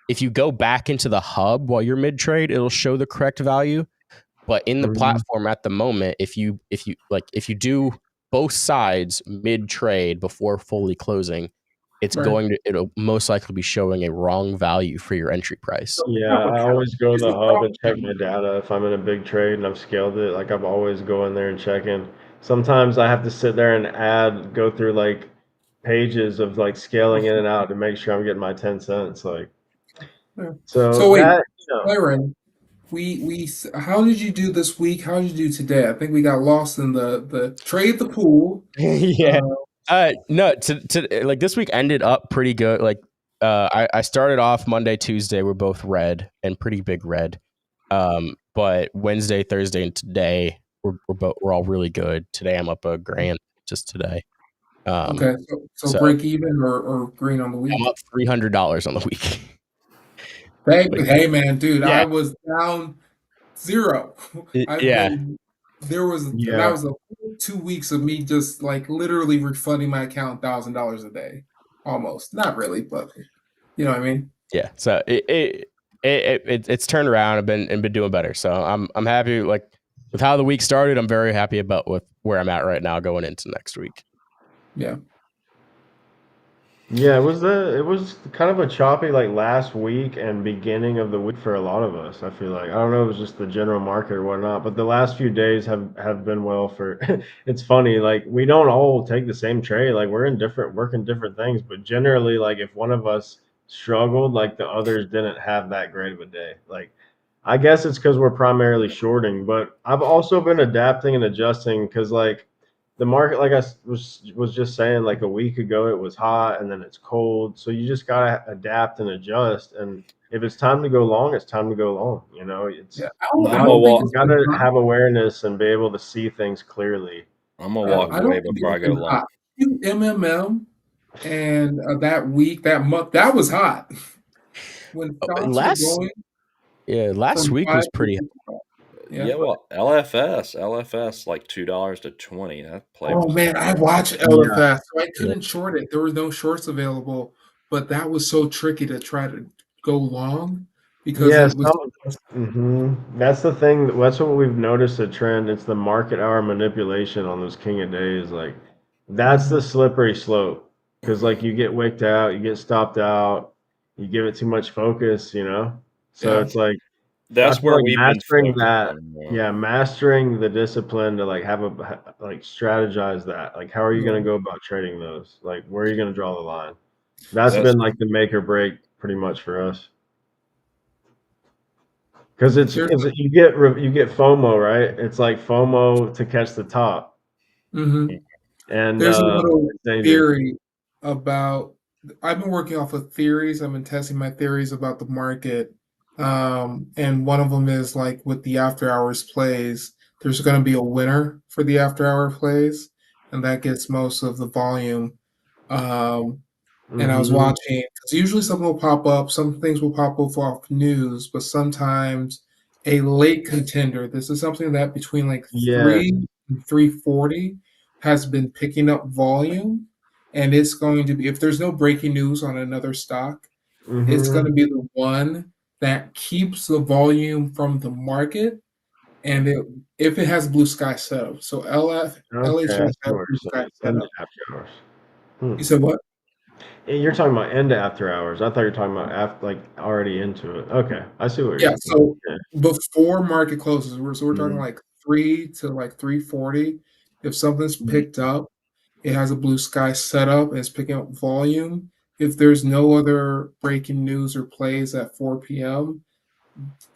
[SPEAKER 6] If you go back into the hub while you're mid trade, it'll show the correct value. But in the platform at the moment, if you do both sides mid trade before fully closing, it'll most likely be showing a wrong value for your entry price.
[SPEAKER 5] Yeah, I always go to the hub and check my data if I'm in a big trade and I've scaled it. Like I've always go in there and check in. Sometimes I have to sit there and go through like pages of like scaling in and out to make sure I'm getting my 10 cents. Like,
[SPEAKER 7] So wait,
[SPEAKER 5] that,
[SPEAKER 7] Byron, how did you do this week? How did you do today? I think we got lost in the trade the pool.
[SPEAKER 6] Yeah. No, to like this week ended up pretty good. Like I started off Monday, Tuesday, we're both red and pretty big red. But Wednesday, Thursday, and today we're all really good. Today I'm up a grand just today.
[SPEAKER 7] Okay, so break even or green on the week.
[SPEAKER 6] I'm up $300 on the week.
[SPEAKER 7] Hey man, dude,
[SPEAKER 6] Yeah.
[SPEAKER 7] I was down 0.
[SPEAKER 6] Yeah.
[SPEAKER 7] That was a 2 weeks of me just like literally refunding my account $1,000 a day, almost. Not really, but you know what I mean.
[SPEAKER 6] Yeah. So it's turned around. I've been doing better. So I'm happy. Like with how the week started, I'm very happy about where I'm at right now going into next week.
[SPEAKER 7] Yeah.
[SPEAKER 5] Yeah, it was kind of a choppy like last week and beginning of the week for a lot of us. I feel like I don't know, it was just the general market or whatnot, but the last few days have been well for. It's funny, like we don't all take the same trade. Like we're working different things, but generally, like if one of us struggled, like the others didn't have that great of a day. Like I guess it's because we're primarily shorting, but I've also been adapting and adjusting because like the market, like was just saying, like a week ago, it was hot and then it's cold. So you just gotta adapt and adjust. And if it's time to go long, it's time to go long. It's
[SPEAKER 7] Yeah.
[SPEAKER 5] you
[SPEAKER 7] I don't think it's
[SPEAKER 5] gotta have awareness and be able to see things clearly.
[SPEAKER 4] I'm gonna walk
[SPEAKER 7] I don't
[SPEAKER 4] away
[SPEAKER 7] think
[SPEAKER 4] before I
[SPEAKER 7] it's
[SPEAKER 4] go
[SPEAKER 7] been
[SPEAKER 4] long.
[SPEAKER 7] hot. MMM and that week, that month, that was hot. When stocks were going
[SPEAKER 6] Last
[SPEAKER 7] from
[SPEAKER 6] week was
[SPEAKER 7] 5
[SPEAKER 6] pretty.
[SPEAKER 7] to 12.
[SPEAKER 4] Yeah, well, LFS like $2 to 20. That play
[SPEAKER 7] Oh
[SPEAKER 4] was
[SPEAKER 7] man, I watched
[SPEAKER 5] Yeah.
[SPEAKER 7] LFS, so I
[SPEAKER 6] Yeah.
[SPEAKER 7] couldn't short it. There was no shorts available, but that was so tricky to try to go long because
[SPEAKER 5] Yeah,
[SPEAKER 7] it was
[SPEAKER 5] that's the thing. That's what we've noticed a trend. It's the market hour manipulation on those king of days. Like that's the slippery slope. Because like you get wicked out, you get stopped out, you give it too much focus, you know? So
[SPEAKER 7] yeah.
[SPEAKER 5] it's like I
[SPEAKER 4] that's
[SPEAKER 5] feel
[SPEAKER 4] where
[SPEAKER 5] like
[SPEAKER 4] we've been
[SPEAKER 5] mastering
[SPEAKER 4] focused
[SPEAKER 5] that,
[SPEAKER 4] on.
[SPEAKER 5] yeah, mastering the discipline to like like strategize that. Like how are you
[SPEAKER 7] Yeah.
[SPEAKER 5] gonna go about trading those? Like where are you gonna draw the line? That's
[SPEAKER 4] That's
[SPEAKER 5] been like the make or break pretty much for us. Because it's
[SPEAKER 7] There's
[SPEAKER 5] because you get FOMO, right? It's like FOMO to catch the top,
[SPEAKER 7] mhm.
[SPEAKER 5] and
[SPEAKER 7] There's a little
[SPEAKER 5] it's dangerous.
[SPEAKER 7] theory about I've been working off of theories. I've been testing my theories about the market. And one of them is like with the after hours plays, there's going to be a winner for the after hour plays, and that gets most of the volume. Um, and I was
[SPEAKER 5] Hmm.
[SPEAKER 7] watching because usually something will pop up, some things will pop up off news, but sometimes a late contender. This is something that between like
[SPEAKER 5] Yes.
[SPEAKER 7] 3 and 340 has been picking up volume, and it's going to be if there's no breaking news on another stock, it's going
[SPEAKER 5] Hmm.
[SPEAKER 7] to be the one that keeps the volume from the market, and if it has blue sky setup. So
[SPEAKER 5] Okay, I
[SPEAKER 7] LHS
[SPEAKER 5] see
[SPEAKER 7] have
[SPEAKER 5] what
[SPEAKER 7] blue
[SPEAKER 5] you're
[SPEAKER 7] sky
[SPEAKER 5] saying. Into
[SPEAKER 7] setup.
[SPEAKER 5] after hours. Hmm.
[SPEAKER 7] You said what?
[SPEAKER 5] You're talking about into after hours. I thought you were talking about after, like already into it. Okay, I see what you're
[SPEAKER 7] Yeah,
[SPEAKER 5] saying.
[SPEAKER 7] so
[SPEAKER 5] Yeah.
[SPEAKER 7] before market closes, we're talking
[SPEAKER 5] Mhm.
[SPEAKER 7] like 3 to like 340. If something's
[SPEAKER 5] Mhm.
[SPEAKER 7] picked up, it has a blue sky setup and it's picking up volume. If there's no other breaking news or plays at 4 p.m.,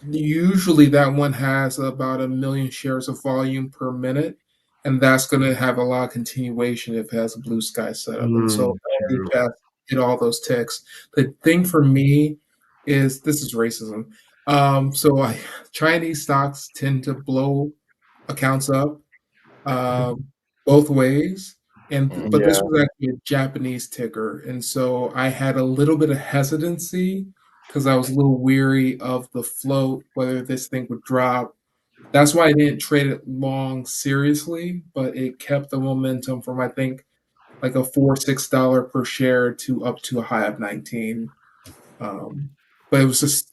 [SPEAKER 7] usually that one has about 1 million shares of volume per minute, and that's going to have a lot of continuation if it has a blue sky setup. And so
[SPEAKER 5] True.
[SPEAKER 7] LHS hit all those ticks. The thing for me is this is racism. Chinese stocks tend to blow accounts up um, both ways.
[SPEAKER 4] mm,
[SPEAKER 7] But this
[SPEAKER 5] Yeah.
[SPEAKER 7] was actually a Japanese ticker, and so I had a little bit of hesitancy because I was a little weary of the float, whether this thing would drop. That's why I didn't trade it long seriously, but it kept the momentum from I think like a $4 6 per share to up to a high of 19. Um, but it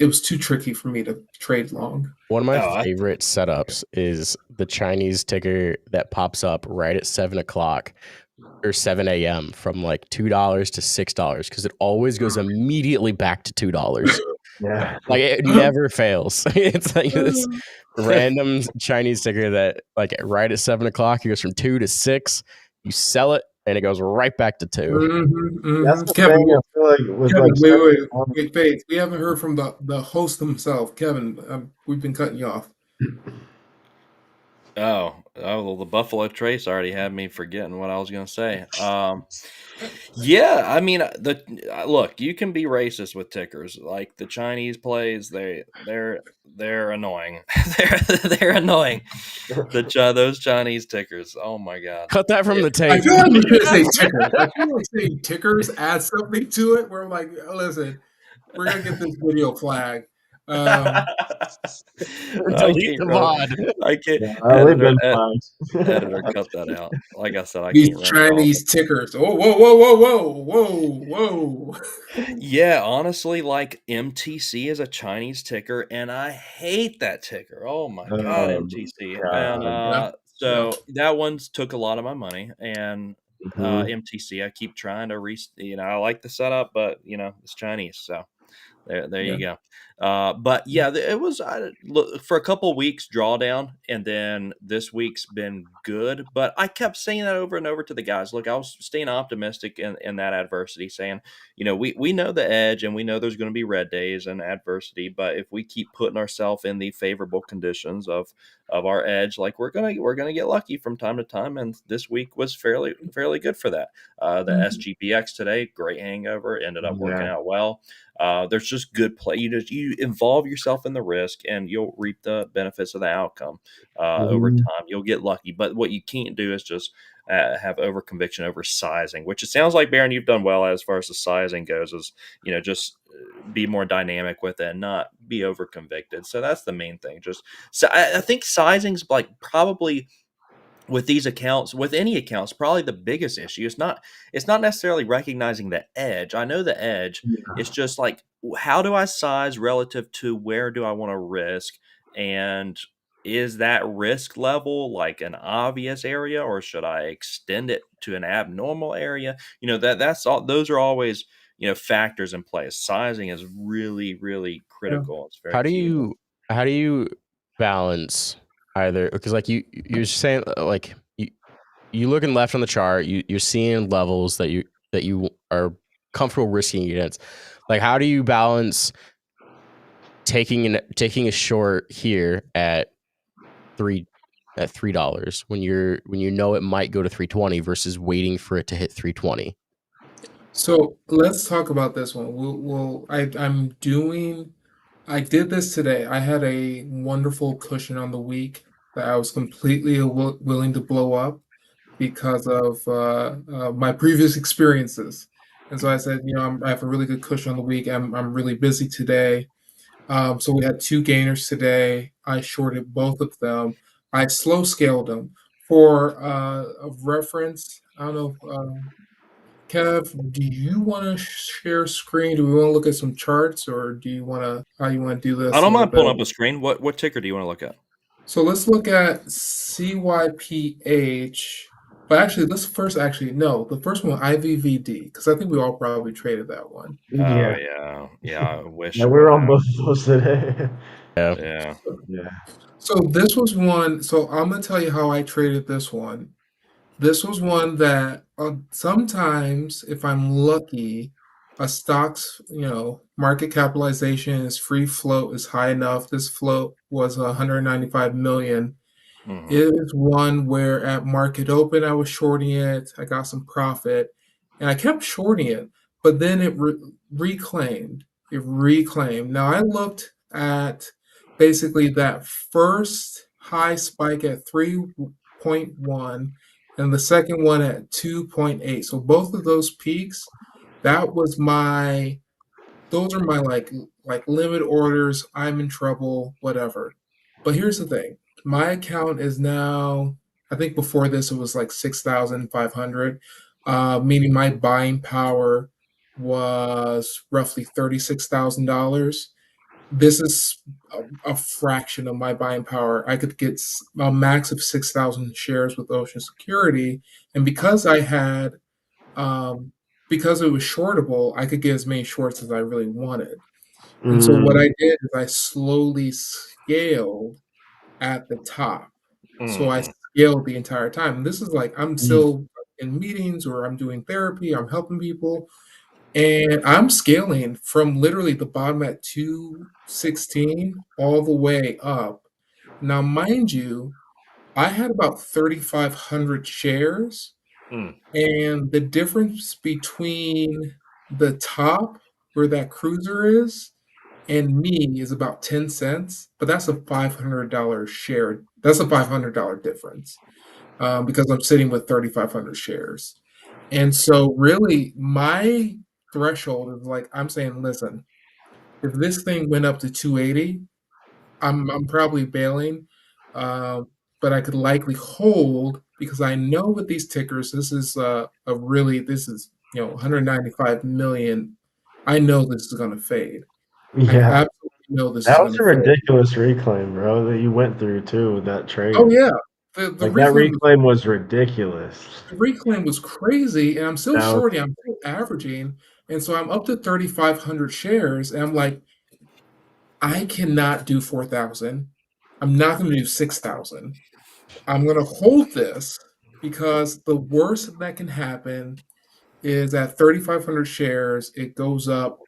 [SPEAKER 7] was too tricky for me to trade long.
[SPEAKER 6] One of my
[SPEAKER 4] oh,
[SPEAKER 6] favorite setups is the Chinese ticker that pops up right at 7 o'clock or 7 a.m. from like $2 to $6 because it always goes immediately back to $2.
[SPEAKER 5] Yeah.
[SPEAKER 6] Like it never fails. It's like this random Chinese ticker that like right at 7 o'clock, it goes from 2 to 6. You sell it and it goes right back to 2.
[SPEAKER 7] Mhm,
[SPEAKER 5] That's
[SPEAKER 7] mhm.
[SPEAKER 5] the thing. I feel like with
[SPEAKER 7] Kevin,
[SPEAKER 5] like certain
[SPEAKER 7] wait, Faith. We haven't heard from the host himself, Kevin. We've been cutting you off.
[SPEAKER 4] well, the Buffalo Trace already had me forgetting what I was going to say. Yeah, I mean, look, you can be racist with tickers. Like the Chinese plays, they're annoying. they're annoying. Those Chinese tickers. Oh my god.
[SPEAKER 6] Cut that from
[SPEAKER 4] Yeah.
[SPEAKER 6] the
[SPEAKER 7] I
[SPEAKER 6] tape.
[SPEAKER 7] feel like we should say tickers. I feel like saying tickers adds something to it. Where I'm like, listen, we're gonna get this video flag. Um,
[SPEAKER 4] I
[SPEAKER 6] Delete
[SPEAKER 4] can't
[SPEAKER 6] the
[SPEAKER 4] remember.
[SPEAKER 6] VOD.
[SPEAKER 4] I can't.
[SPEAKER 5] we've
[SPEAKER 4] Editor,
[SPEAKER 5] been fine.
[SPEAKER 4] editor, cut that out. Like I said, I
[SPEAKER 7] these
[SPEAKER 4] can't remember all of
[SPEAKER 7] Chinese tickers. Oh, whoa, whoa, whoa, whoa, whoa, whoa.
[SPEAKER 4] it. Yeah, honestly, like MTC is a Chinese ticker, and I hate that ticker. Oh my god,
[SPEAKER 5] Oh
[SPEAKER 4] MTC. And
[SPEAKER 5] God.
[SPEAKER 7] Yeah, yeah.
[SPEAKER 4] so that one's took a lot of my money. And
[SPEAKER 5] Mhm.
[SPEAKER 4] MTC, I keep trying to I like the setup, but it's Chinese, so there
[SPEAKER 7] Yeah.
[SPEAKER 4] you go. But yeah, it was look, for a couple weeks drawdown, and then this week's been good. But I kept saying that over and over to the guys. Look, I was staying optimistic in that adversity, saying, we know the edge, and we know there's going to be red days and adversity. But if we keep putting ourselves in the favorable conditions of our edge, like we're gonna get lucky from time to time. And this week was fairly good for that. The
[SPEAKER 7] Mhm.
[SPEAKER 4] SGPX today, great hangover, ended up working
[SPEAKER 5] Yeah.
[SPEAKER 4] out well. There's just good play. You involve yourself in the risk, and you'll reap the benefits of the outcome over
[SPEAKER 5] Mhm.
[SPEAKER 4] time. You'll get lucky, but what you can't do is just have over conviction over sizing, which it sounds like, Baron, you've done well as far as the sizing goes. Is just be more dynamic with it and not be over convicted. So that's the main thing. Just so I think sizing's like probably with these accounts, with any accounts, probably the biggest issue. It's not necessarily recognizing the edge. I know the edge. It's just like, how do I size relative to where do I want to risk, and is that risk level like an obvious area, or should I extend it to an abnormal area? That's all. Those are always factors in play. Sizing is really, really
[SPEAKER 7] Yeah.
[SPEAKER 4] critical. It's very
[SPEAKER 6] How do
[SPEAKER 4] key.
[SPEAKER 6] you balance either, because like you're saying, like you looking left on the chart, you're seeing levels that you are comfortable risking against. Like, how do you balance taking a short here at $3 when you know it might go to 320 versus waiting for it to hit 320?
[SPEAKER 7] So let's talk about this one. I did this today. I had a wonderful cushion on the week that I was completely willing to blow up because of my previous experiences. And so I said, I have a really good cushion on the week. I'm really busy today. So we had two gainers today. I shorted both of them. I slow scaled them for a reference. I don't know. Kev, do you want to share screen? Do we want to look at some charts, or do you want to how you want to do this
[SPEAKER 4] I
[SPEAKER 7] a
[SPEAKER 4] don't
[SPEAKER 7] little
[SPEAKER 4] mind pulling
[SPEAKER 7] bit?
[SPEAKER 4] up a screen. What ticker do you want to look at?
[SPEAKER 7] So let's look at CYPH. But actually, let's first no, the first one IVVD, because I think we all probably traded that one.
[SPEAKER 5] Yeah.
[SPEAKER 4] Yeah. I wish.
[SPEAKER 5] Yeah, we were on both of those today.
[SPEAKER 4] Yeah.
[SPEAKER 5] Yeah.
[SPEAKER 7] So this was one. So I'm gonna tell you how I traded this one. This was one that sometimes, if I'm lucky, a stock's market capitalization is free float is high enough. This float was 195 million.
[SPEAKER 4] Mhm.
[SPEAKER 7] It is one where at market open I was shorting it. I got some profit, and I kept shorting it, but then it reclaimed. It reclaimed. Now I looked at basically that first high spike at 3.1 and the second one at 2.8. So both of those peaks, those are my like limit orders. I'm in trouble, whatever. But here's the thing. My account is now, I think before this it was like 6,500, meaning my buying power was roughly $36,000. This is a fraction of my buying power. I could get a max of 6,000 shares with Ocean Security, and because it was shortable, I could get as many shorts as I really wanted. And so what I did is I slowly scaled at the top. So I
[SPEAKER 4] Mhm.
[SPEAKER 7] scaled the entire time. And this is like I'm still in meetings or I'm doing therapy, I'm helping people, and I'm scaling from literally the bottom at 216 all the way up. Now, mind you, I had about 3,500 shares,
[SPEAKER 4] Mm.
[SPEAKER 7] and the difference between the top where that cruiser is and me is about 10 cents, but that's a $500 share. That's a $500 difference because I'm sitting with 3,500 shares. And so, really, my threshold is like, I'm saying, listen, if this thing went up to 280, I'm probably bailing, but I could likely hold because I know with these tickers, this is 195 million. I know this is going to fade. I
[SPEAKER 5] Yeah.
[SPEAKER 7] absolutely know this is
[SPEAKER 5] That
[SPEAKER 7] going
[SPEAKER 5] was
[SPEAKER 7] to
[SPEAKER 5] a
[SPEAKER 7] fade.
[SPEAKER 5] ridiculous reclaim, bro, that you went through too with that trade.
[SPEAKER 7] Oh yeah, the
[SPEAKER 5] Like that
[SPEAKER 7] reclaim
[SPEAKER 5] reclaim was ridiculous.
[SPEAKER 7] the reclaim was crazy, and I'm still
[SPEAKER 5] That was,
[SPEAKER 7] shorting. I'm still averaging, and so I'm up to 3,500 shares, and I'm like, I cannot do 4,000. I'm not going to do 6,000. I'm going to hold this because the worst that can happen is at 3,500 shares, it goes up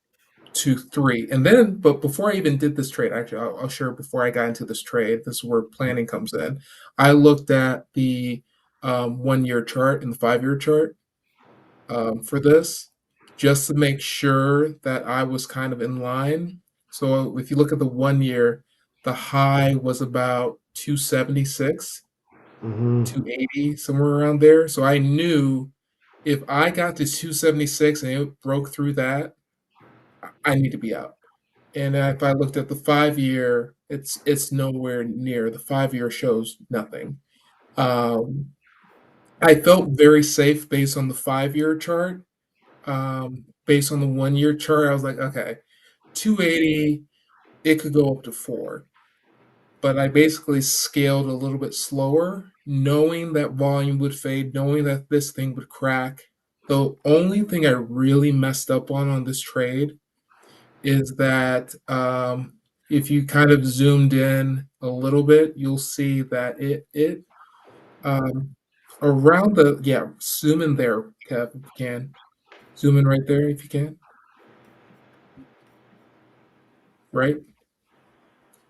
[SPEAKER 7] to 3. And then, but before I even did this trade, actually, I'll share before I got into this trade, this is where planning comes in. I looked at the 1 year chart and the 5 year chart for this just to make sure that I was kind of in line. So if you look at the 1 year, the high was about 276
[SPEAKER 5] Hmm.
[SPEAKER 7] 280, somewhere around there. So I knew if I got to 276 and it broke through that, I need to be out. And if I looked at the 5 year, it's nowhere near. The 5 year shows nothing. Um, I felt very safe based on the 5 year chart. Based on the 1 year chart, I was like, okay, 280, it could go up to 4. But I basically scaled a little bit slower, knowing that volume would fade, knowing that this thing would crack. The only thing I really messed up on this trade is that if you kind of zoomed in a little bit, you'll see that it um, around the zoom in there, Kev, if you can. Zoom in right there if you can. Right?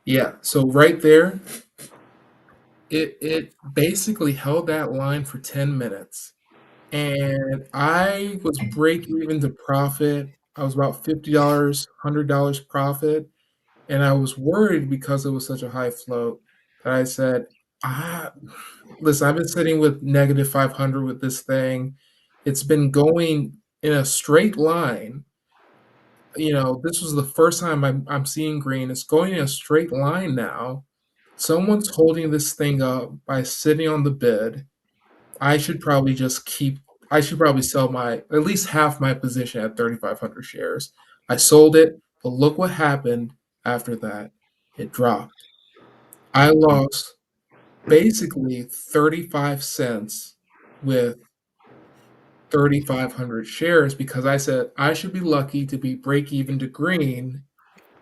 [SPEAKER 7] Yeah. So right there, it basically held that line for 10 minutes. And I was break even to profit. I was about $50, $100 profit. And I was worried because it was such a high float that I said, ah, listen, I've been sitting with negative 500 with this thing. It's been going in a straight line. This was the first time I'm seeing green. It's going in a straight line now. Someone's holding this thing up by sitting on the bid. I should probably sell at least half my position at 3,500 shares. I sold it, but look what happened after that. It dropped. I lost basically 35 cents with 3,500 shares because I said I should be lucky to be break even to green.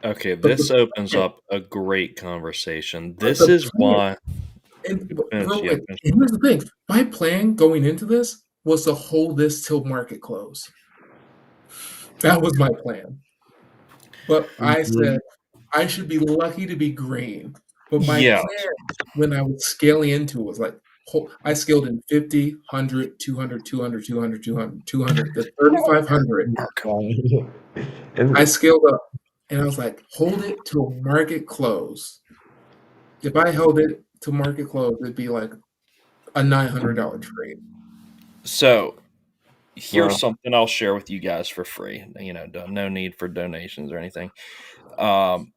[SPEAKER 4] Okay,
[SPEAKER 7] But
[SPEAKER 4] this opens up a great conversation.
[SPEAKER 7] but
[SPEAKER 4] This
[SPEAKER 7] the
[SPEAKER 4] is
[SPEAKER 7] plan,
[SPEAKER 4] why. Finish,
[SPEAKER 7] real
[SPEAKER 4] yeah,
[SPEAKER 7] quick,
[SPEAKER 4] finish.
[SPEAKER 7] and here's the thing. My plan going into this was to hold this till market close. That was my plan. But I said I should be lucky to be green. But my
[SPEAKER 4] Yeah,
[SPEAKER 7] plan when I was scaling into it was like I scaled in 50, 100, 200, 200, 200, 200, 200, the 3,500. I
[SPEAKER 5] And
[SPEAKER 7] scaled up and I was like, hold it till market close. If I held it to market close, it'd be like a $900 trade.
[SPEAKER 4] so here's
[SPEAKER 5] well,
[SPEAKER 4] something I'll share with you guys for free. No need for donations or anything. Um,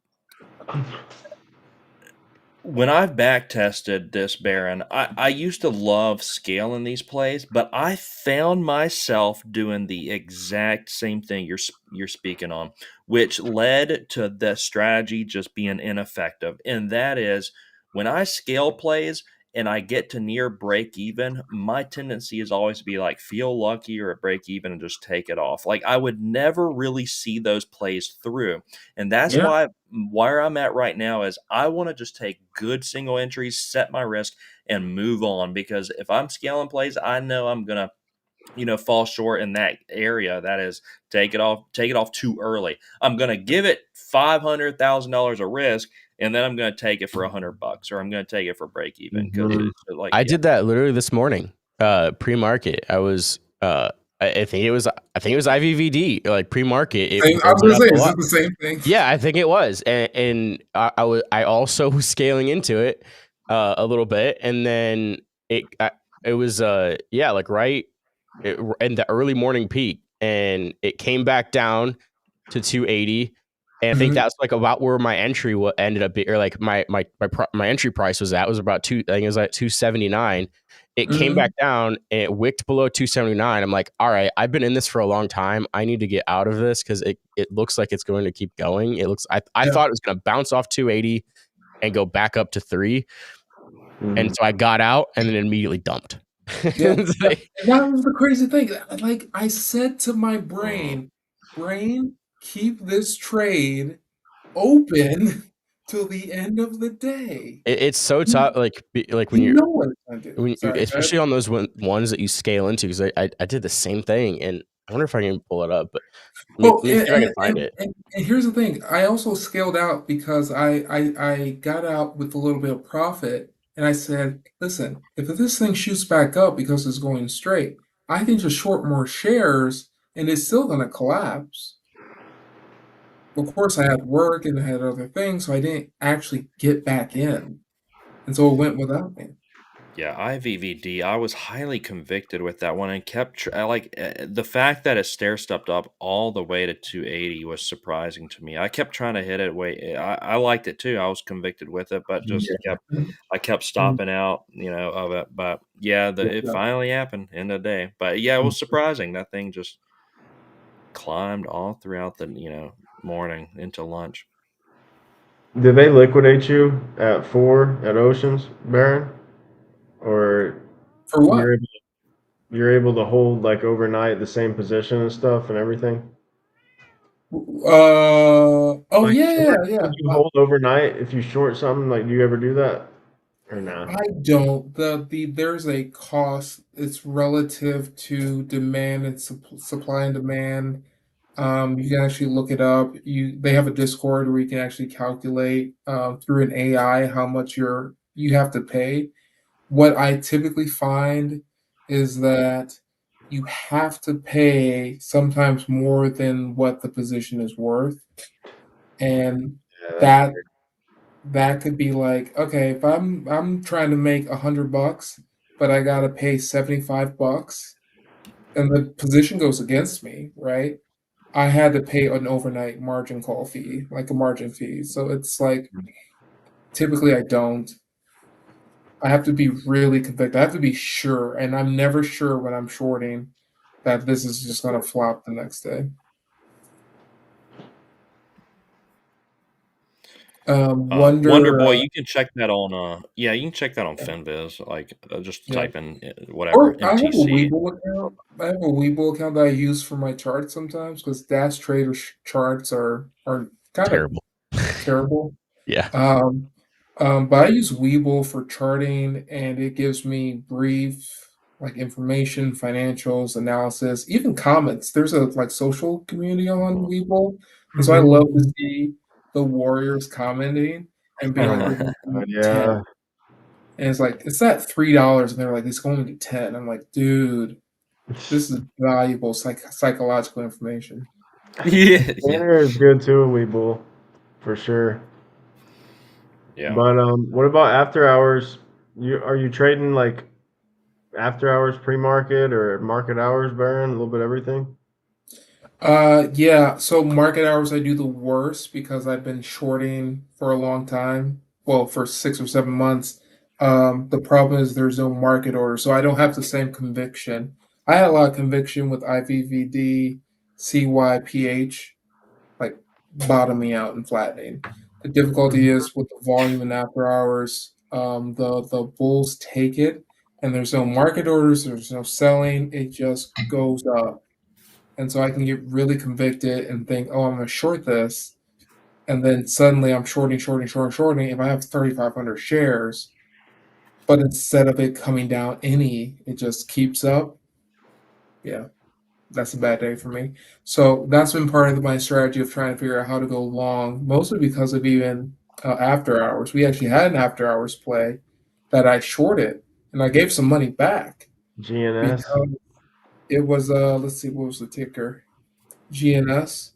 [SPEAKER 4] when I've back tested this Baron, I used to love scaling these plays, but I found myself doing the exact same thing you're speaking on, which led to the strategy just being ineffective. And that is when I scale plays and I get to near break even, my tendency is always to be like feel lucky or at break even and just take it off. Like I would never really see those plays through. And that's
[SPEAKER 7] Yeah.
[SPEAKER 4] why where I'm at right now is I want to just take good single entries, set my risk, and move on. Because if I'm scaling plays, I know I'm gonna, fall short in that area. That is take it off too early. I'm gonna give it $500,000 of risk, and then I'm gonna take it for $100, or I'm gonna take it for break even because
[SPEAKER 5] mhm.
[SPEAKER 4] it's like
[SPEAKER 6] I did that literally this morning. Pre-market. I was I think it was IVVD, like pre-market. It
[SPEAKER 7] I was
[SPEAKER 6] went
[SPEAKER 7] gonna
[SPEAKER 6] up
[SPEAKER 7] say,
[SPEAKER 6] a
[SPEAKER 7] is
[SPEAKER 6] lot.
[SPEAKER 7] this the same thing?
[SPEAKER 6] Yeah, I think it was, and I also was scaling into it a little bit, and then it was like right in the early morning peak, and it came back down to 280. And I think
[SPEAKER 7] Mhm,
[SPEAKER 6] that's like about where my entry ended up being, or like my entry price was at was about I think it was like 279. It came
[SPEAKER 7] mhm.
[SPEAKER 6] back down and it wicked below 279. I'm like, all right, I've been in this for a long time. I need to get out of this because it looks like it's going to keep going. I
[SPEAKER 7] Yeah.
[SPEAKER 6] thought it was going to bounce off 280 and go back up to 3. And
[SPEAKER 5] Mhm.
[SPEAKER 6] so I got out and then immediately dumped.
[SPEAKER 7] Yeah,
[SPEAKER 6] It's
[SPEAKER 7] yeah,
[SPEAKER 6] like,
[SPEAKER 7] and that was the crazy thing, like, I said to my
[SPEAKER 5] Oh.
[SPEAKER 7] brain, keep this trade open till the end of the day."
[SPEAKER 6] it's so
[SPEAKER 7] You
[SPEAKER 6] tough. Like, like when
[SPEAKER 7] you
[SPEAKER 6] you're
[SPEAKER 7] know what it's gonna do. Sorry, go ahead.
[SPEAKER 6] especially on those ones that you scale into, because I did the same thing, and I wonder if I can pull it up, but
[SPEAKER 7] Well,
[SPEAKER 6] let me see if I can find it.
[SPEAKER 7] and here's the thing, I also scaled out because I got out with a little bit of profit, and I said, "Listen, if this thing shoots back up because it's going straight, I can just short more shares, and it's still gonna collapse." Of course, I had work and I had other things, so I didn't actually get back in, and so it went without me.
[SPEAKER 4] Yeah, IVVD. I was highly convicted with that one and I like the fact that it stair stepped up all the way to 280 was surprising to me. I kept trying to hit it way. I liked it too. I was convicted with it, but just
[SPEAKER 5] Yeah.
[SPEAKER 4] I kept stopping out, of it. But yeah, it
[SPEAKER 7] Yeah.
[SPEAKER 4] finally happened in the day. But yeah, it was surprising. That thing just climbed all throughout the morning into lunch.
[SPEAKER 5] Did they liquidate you at 4 at Oceans, Baron? Or
[SPEAKER 7] For what?
[SPEAKER 5] you're able to hold like overnight the same position and stuff and everything?
[SPEAKER 7] Oh
[SPEAKER 5] Like
[SPEAKER 7] yeah, yeah,
[SPEAKER 5] short,
[SPEAKER 7] yeah.
[SPEAKER 5] could you hold overnight if you short something? Like, do you ever do that or nah?
[SPEAKER 7] I don't. There's a cost. It's relative to demand and supply and demand. You can actually look it up. They have a Discord where you can actually calculate through an AI how much you have to pay. What I typically find is that you have to pay sometimes more than what the position is worth, and
[SPEAKER 5] Yeah, that's
[SPEAKER 7] that
[SPEAKER 5] weird.
[SPEAKER 7] that could be like, okay, if I'm trying to make $100, but I gotta pay $75, and the position goes against me, right? I had to pay an overnight margin call fee, like a margin fee. So it's like typically I don't. I have to be really convicted. I have to be sure, and I'm never sure when I'm shorting that this is just gonna flop the next day.
[SPEAKER 4] Wonder
[SPEAKER 7] Wonder,
[SPEAKER 4] Boy, you can check that on you can check that on
[SPEAKER 7] yeah,
[SPEAKER 4] FinViz. Like just
[SPEAKER 7] yeah.
[SPEAKER 4] type in whatever
[SPEAKER 7] Or I have a
[SPEAKER 4] MTC.
[SPEAKER 7] Webull account. I have a Webull account that I use for my charts sometimes because Dash Trader charts are kind of
[SPEAKER 6] Terrible.
[SPEAKER 7] terrible.
[SPEAKER 6] Yeah.
[SPEAKER 7] Um, but I use Webull for charting, and it gives me brief like information, financials, analysis, even comments. There's a like social community on Webull, and so I
[SPEAKER 5] Mhm.
[SPEAKER 7] love to see the Warriors commenting and being like, "We're going to 10,"
[SPEAKER 5] Yeah.
[SPEAKER 7] and it's like it's at $3, and they're like, "It's going to 10." I'm like, dude, this is valuable psychological information.
[SPEAKER 4] Yeah, yeah,
[SPEAKER 5] Tanner is good too, Weeble, for sure.
[SPEAKER 4] yeah.
[SPEAKER 5] But what about after hours? Are you trading like after hours pre-market or market hours, Baron? A little bit everything?
[SPEAKER 7] Yeah, so market hours I do the worst because I've been shorting for a long time. Well, for 6 or 7 months. The problem is there's no market order, so I don't have the same conviction. I had a lot of conviction with IVVD, CYPH, like bottoming out and flattening. The difficulty
[SPEAKER 5] Mhm.
[SPEAKER 7] is with the volume and after hours, the bulls take it, and there's no market orders, there's no selling, it just goes up. And so I can get really convicted and think, oh, I'm going to short this. And then suddenly I'm shorting. If I have 3,500 shares, but instead of it coming down any, it just keeps up. Yeah, that's a bad day for me. So that's been part of my strategy of trying to figure out how to go long, mostly because of even after hours. We actually had an after hours play that I shorted and I gave some money back
[SPEAKER 5] GNS.
[SPEAKER 7] because it was, let's see, what was the ticker? GNS.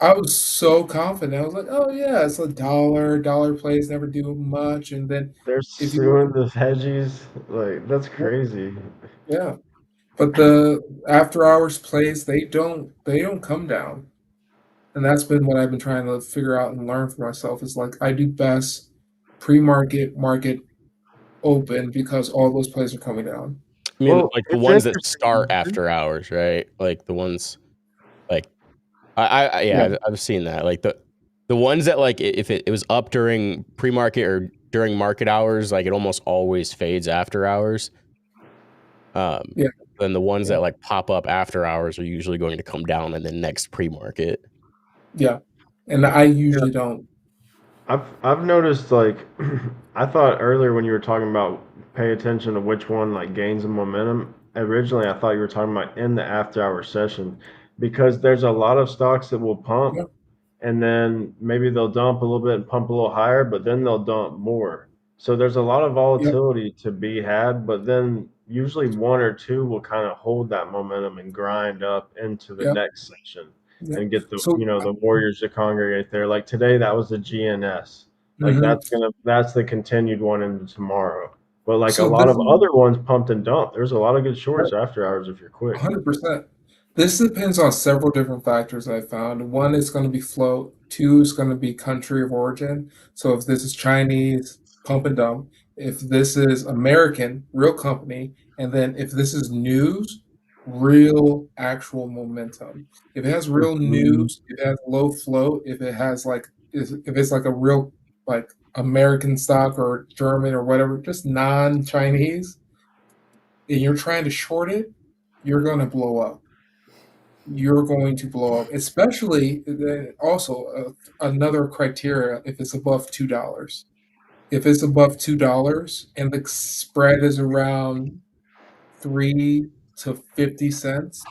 [SPEAKER 7] I was so confident. I was like, "Oh yeah, it's a dollar. Dollar plays never do much." And then
[SPEAKER 5] They're
[SPEAKER 7] if you look
[SPEAKER 5] suing the hedgies. Like, that's
[SPEAKER 7] at
[SPEAKER 5] crazy.
[SPEAKER 7] yeah, but the after hours plays they don't come down, and that's been what I've been trying to figure out and learn for myself. Is like I do best pre-market, market open because all those plays are coming down.
[SPEAKER 6] I mean,
[SPEAKER 5] Well,
[SPEAKER 6] like the
[SPEAKER 5] it's
[SPEAKER 6] ones that
[SPEAKER 5] interesting.
[SPEAKER 6] start after hours, right? Like the ones like
[SPEAKER 7] Yeah,
[SPEAKER 6] yeah, I've seen that. Like the ones that like if it was up during pre-market or during market hours, like it almost always fades after hours.
[SPEAKER 7] yeah,
[SPEAKER 6] Then the ones
[SPEAKER 7] yeah,
[SPEAKER 6] that like pop up after hours are usually going to come down in the next pre-market.
[SPEAKER 7] yeah. And I usually don't.
[SPEAKER 5] I've noticed like I thought earlier when you were talking about pay attention to which one like gains the momentum. Originally, I thought you were talking about in the after hour session because there's a lot of stocks that will pump
[SPEAKER 7] Yeah,
[SPEAKER 5] and then maybe they'll dump a little bit and pump a little higher, but then they'll dump more. So there's a lot of
[SPEAKER 7] yeah,
[SPEAKER 5] volatility to be had, but then usually one or two will kind of hold that momentum and grind up into the
[SPEAKER 7] yeah,
[SPEAKER 5] next session
[SPEAKER 7] yeah.
[SPEAKER 5] and get the
[SPEAKER 7] So,
[SPEAKER 5] the warriors to congregate there. Like today, that was the GNS. Like
[SPEAKER 7] mhm.
[SPEAKER 5] that's the continued one into tomorrow. But like a
[SPEAKER 7] So
[SPEAKER 5] lot
[SPEAKER 7] this
[SPEAKER 5] of
[SPEAKER 7] is
[SPEAKER 5] other ones pumped and dumped. There's a lot of good shorts after hours if you're quick.
[SPEAKER 7] 100%. This depends on several different factors I found. One is going to be float. Two is going to be country of origin. So if this is Chinese, pump and dump. If this is American, real company. And then if this is news, real actual momentum. If it has real news, if it has low float, if it has like, if it's like a real like American stock or German or whatever, just non-Chinese, and you're trying to short it, you're going to blow up. You're going to blow up, especially also another criteria if it's above $2. If it's above $2 and the spread is around 3 to 50 cents,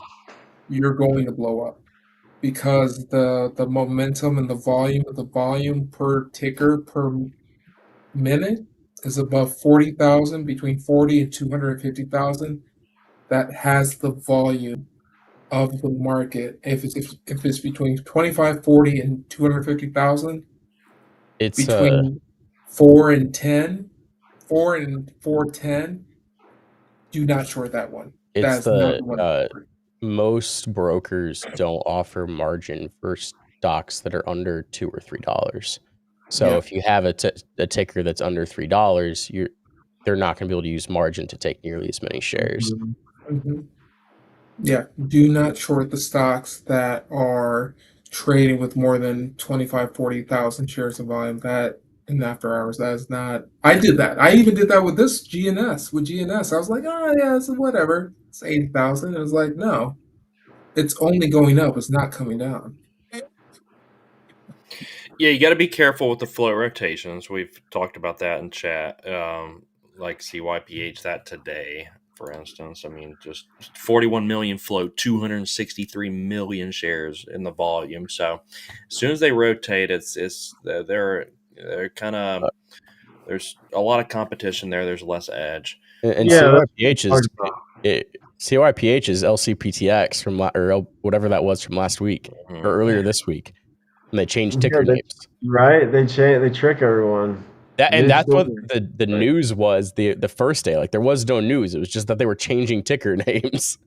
[SPEAKER 7] you're going to blow up because the momentum and the volume per ticker per minute is above 40,000, between 40 and 250,000. That has the volume of the market. If it's between 25, 40, and 250,000,
[SPEAKER 6] It's
[SPEAKER 7] between 4 and 10, 4 and 410, do not short that one.
[SPEAKER 6] it's
[SPEAKER 7] That's not
[SPEAKER 6] the
[SPEAKER 7] the one to short.
[SPEAKER 6] most brokers don't offer margin for stocks that are under $2 or $3. So
[SPEAKER 7] Yeah.
[SPEAKER 6] if you have a ticker that's under $3, they're not going to be able to use margin to take nearly as many shares.
[SPEAKER 7] Mhm. Yeah, do not short the stocks that are trading with more than 25, 40,000 shares of volume. That in after hours, that is not. I did that. I even did that with this GNS. With GNS, I was like, oh yeah, it's whatever. It's 80,000. It was like, no, it's only going up. It's not coming down.
[SPEAKER 4] Yeah, you got to be careful with the float rotations. We've talked about that in chat. Like CYPH that today, for instance. I mean, just 41 million float, 263 million shares in the volume. So as soon as they rotate, they're kind of there's a lot of competition there. There's less edge.
[SPEAKER 6] And
[SPEAKER 5] Yeah, that's
[SPEAKER 6] CYPH is
[SPEAKER 5] hard to-
[SPEAKER 6] CYPH is LCPTX from whatever that was from last week
[SPEAKER 4] Mhm.
[SPEAKER 6] or earlier this week, and they changed
[SPEAKER 5] Yeah,
[SPEAKER 6] ticker names.
[SPEAKER 5] right? They trick everyone.
[SPEAKER 6] That's what
[SPEAKER 5] Mid-story.
[SPEAKER 6] the news was the first day. Like there was no news. It was just that they were changing ticker names.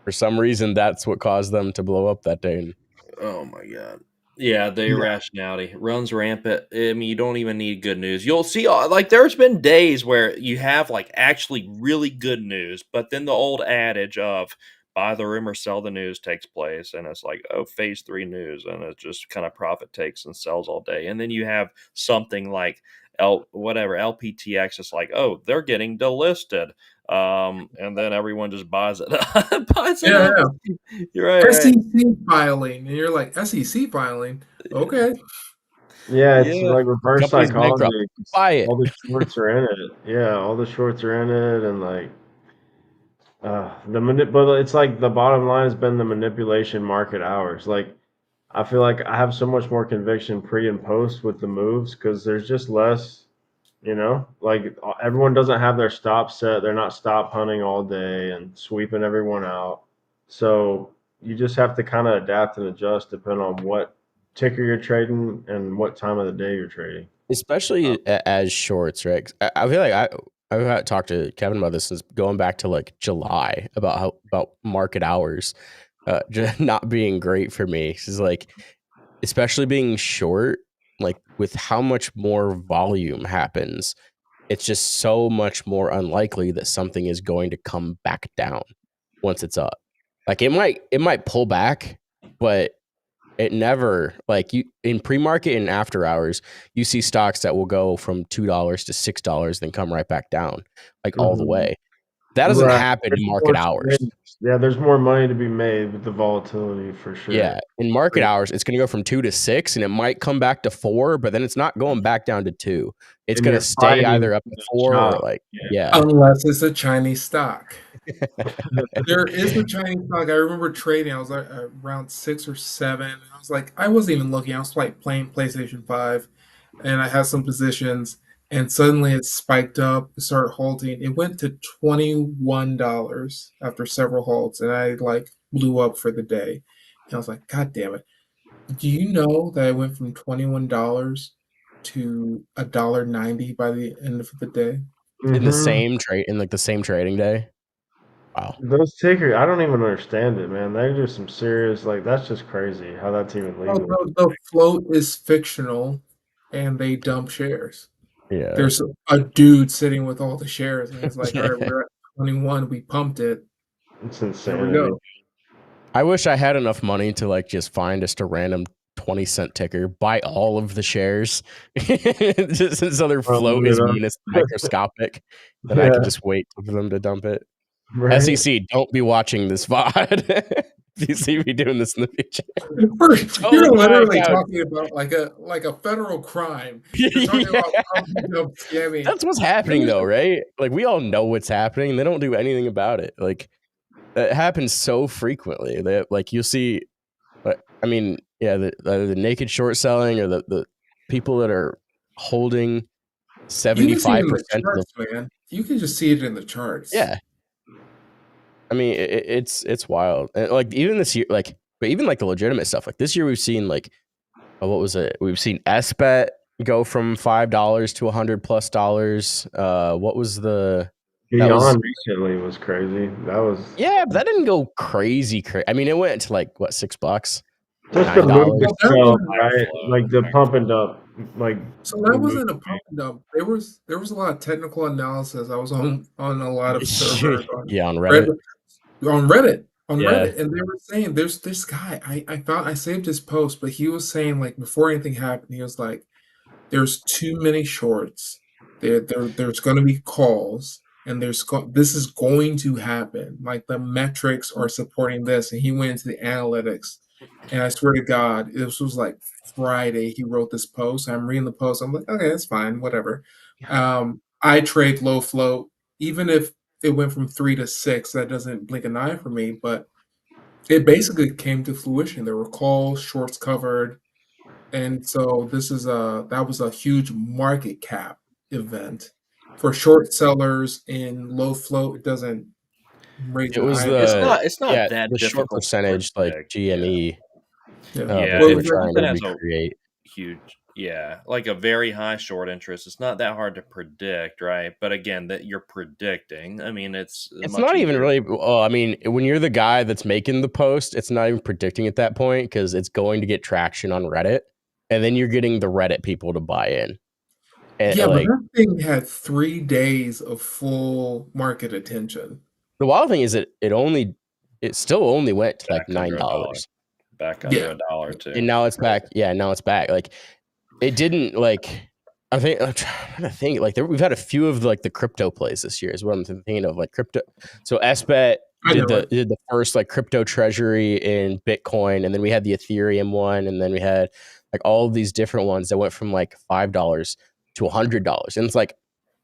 [SPEAKER 6] For some reason, that's what caused them to blow up that day.
[SPEAKER 4] Oh my god. Yeah, the irrationality runs rampant. I mean, you don't even need good news. You'll see, like, there's been days where you have like actually really good news, but then the old adage of buy the rumor, sell the news takes place, and it's like, oh, phase 3 news, and it just kind of profit takes and sells all day. And then you have something like LPTX. It's like, oh, they're getting delisted, and then everyone just buys it, buys it
[SPEAKER 7] Yeah,
[SPEAKER 4] up.
[SPEAKER 7] yeah.
[SPEAKER 4] You're right.
[SPEAKER 7] SEC filing, and you're like, SEC filing? Okay.
[SPEAKER 5] Yeah, it's
[SPEAKER 4] Yeah.
[SPEAKER 5] like reverse
[SPEAKER 6] Company's bankrupt.
[SPEAKER 5] psychology.
[SPEAKER 6] Buy it.
[SPEAKER 5] All the shorts are in it. Yeah, all the shorts are in it, and like but it's like the bottom line has been the manipulation market hours. Like I feel like I have so much more conviction pre and post with the moves because there's just less, like everyone doesn't have their stop set. They're not stop hunting all day and sweeping everyone out. So you just have to kind of adapt and adjust depending on what ticker you're trading and what time of the day you're trading.
[SPEAKER 6] Especially as shorts, right? 'Cause I feel like I've talked to Kevin about this since going back to like July about market hours just not being great for me. It's like, especially being short, like with how much more volume happens, it's just so much more unlikely that something is going to come back down once it's up. Like it might pull back, but it never, like, you in pre-market and after hours, you see stocks that will go from $2 to $6, then come right back down, like all the way. That doesn't
[SPEAKER 5] Right.
[SPEAKER 6] happen in
[SPEAKER 5] There's
[SPEAKER 6] market
[SPEAKER 5] more
[SPEAKER 6] hours.
[SPEAKER 5] space. Yeah, there's more money to be made with the volatility for sure.
[SPEAKER 6] Yeah, in market hours, it's going to go from 2 to 6, and it might come back to 4, but then it's not going back down to 2. It's
[SPEAKER 5] And
[SPEAKER 6] going
[SPEAKER 5] you're
[SPEAKER 6] to stay
[SPEAKER 5] fighting
[SPEAKER 6] either up
[SPEAKER 5] for
[SPEAKER 6] to
[SPEAKER 5] the
[SPEAKER 6] 4 or
[SPEAKER 5] shop.
[SPEAKER 6] like,
[SPEAKER 5] Yeah.
[SPEAKER 7] Unless it's a Chinese stock. There is a Chinese stock. I remember trading. I was like around 6 or 7. And I was like, I wasn't even looking. I was like playing PlayStation 5, and I had some positions. And suddenly it spiked up, it started holding. It went to $21 after several holds, and I like blew up for the day. And I was like, God damn it! Do you know that I went from $21 to $1.90 by the end of the day?
[SPEAKER 6] in the
[SPEAKER 5] Mhm.
[SPEAKER 6] same trade in like the same trading day. Wow.
[SPEAKER 5] Those tickers, I don't even understand it, man. They do some serious, like, that's just crazy how that's even
[SPEAKER 7] Well,
[SPEAKER 5] legal.
[SPEAKER 7] the float is fictional, and they dump shares.
[SPEAKER 6] Yeah.
[SPEAKER 7] There's a dude sitting with all the shares, and he's like, "All right, we're at 21. We pumped it.
[SPEAKER 5] It's
[SPEAKER 7] Here we
[SPEAKER 5] insanity.
[SPEAKER 7] go."
[SPEAKER 6] I wish I had enough money to like just find just a random 20-cent ticker, buy all of the shares, just so their float is microscopic, that I could just wait for them to dump it.
[SPEAKER 5] Right?
[SPEAKER 6] SEC, don't be watching this VOD. If you see me doing this in the future.
[SPEAKER 7] You're
[SPEAKER 6] Totally
[SPEAKER 7] literally
[SPEAKER 6] black out.
[SPEAKER 7] talking about like a federal crime. You're talking
[SPEAKER 6] Yeah.
[SPEAKER 7] about pumping dump scamming.
[SPEAKER 6] That's what's happening though, right? Like we all know what's happening. They don't do anything about it. Like it happens so frequently. They like you'll see. I mean, yeah, the naked short selling or the people that are holding
[SPEAKER 7] You can see it in
[SPEAKER 6] 75%
[SPEAKER 7] the
[SPEAKER 6] of the
[SPEAKER 7] charts, man. You can just see it in the charts.
[SPEAKER 6] yeah. I mean, it's wild. And like even this year, like but even like the legitimate stuff. Like this year, we've seen like what was it? We've seen SBET go from $5 to $100+. What was the
[SPEAKER 5] Beyond recently was crazy. That was
[SPEAKER 6] yeah, but that didn't go crazy. I mean, it went to like what $6,
[SPEAKER 5] just the
[SPEAKER 6] $9.
[SPEAKER 5] move
[SPEAKER 7] Well, that
[SPEAKER 5] itself,
[SPEAKER 7] was-
[SPEAKER 5] right? Like the pump and dump, like
[SPEAKER 7] So that wasn't a pump and dump. There was a lot of technical analysis. I was on a lot of servers on
[SPEAKER 6] Yeah, on Reddit.
[SPEAKER 7] Reddit,
[SPEAKER 6] Yeah.
[SPEAKER 7] and they were saying there's this guy. I saved his post, but he was saying like before anything happened, he was like, "There's too many shorts. There's going to be calls, and this is going to happen. Like the metrics are supporting this." And he went into the analytics, and I swear to God, this was like Friday. He wrote this post. I'm reading the post. I'm like, okay, that's fine, whatever. I trade low float, even if it went from 3 to 6. That doesn't blink an eye for me, but it basically came to fruition. There were calls, shorts covered, and so that was a huge market cap event for short sellers in low float. It doesn't raise
[SPEAKER 6] It
[SPEAKER 7] an
[SPEAKER 6] was
[SPEAKER 7] eyebrow.
[SPEAKER 4] It's not
[SPEAKER 6] yeah,
[SPEAKER 4] that
[SPEAKER 6] the short
[SPEAKER 4] difficult to
[SPEAKER 6] percentage like
[SPEAKER 4] predict,
[SPEAKER 6] GME
[SPEAKER 7] Yeah.
[SPEAKER 4] Yeah,
[SPEAKER 6] that they
[SPEAKER 7] Well,
[SPEAKER 6] were trying to
[SPEAKER 4] it has a
[SPEAKER 6] recreate.
[SPEAKER 4] huge, yeah, like a very high short interest. It's not that hard to predict, right? But again, that you're predicting. I mean, it's
[SPEAKER 6] It's
[SPEAKER 4] much
[SPEAKER 6] not even
[SPEAKER 4] easier.
[SPEAKER 6] really. Well, I mean, when you're the guy that's making the post, it's not even predicting at that point because it's going to get traction on Reddit, and then you're getting the Reddit people to buy in. And
[SPEAKER 7] yeah,
[SPEAKER 6] like
[SPEAKER 7] but that thing had 3 days of full market attention.
[SPEAKER 6] the wild thing is that it still only went to like
[SPEAKER 4] Back under
[SPEAKER 6] $9,
[SPEAKER 4] back under
[SPEAKER 7] Yeah.
[SPEAKER 4] $1 too.
[SPEAKER 6] and now it's back. Yeah, now it's back. Like it didn't like. I'm trying to think like we've had a few of the crypto plays this year is what I'm thinking of like crypto. So SBET
[SPEAKER 7] I know it.
[SPEAKER 6] did the first like crypto treasury in Bitcoin, and then we had the Ethereum one, and then we had like all of these different ones that went from like $5 to $100, and it's like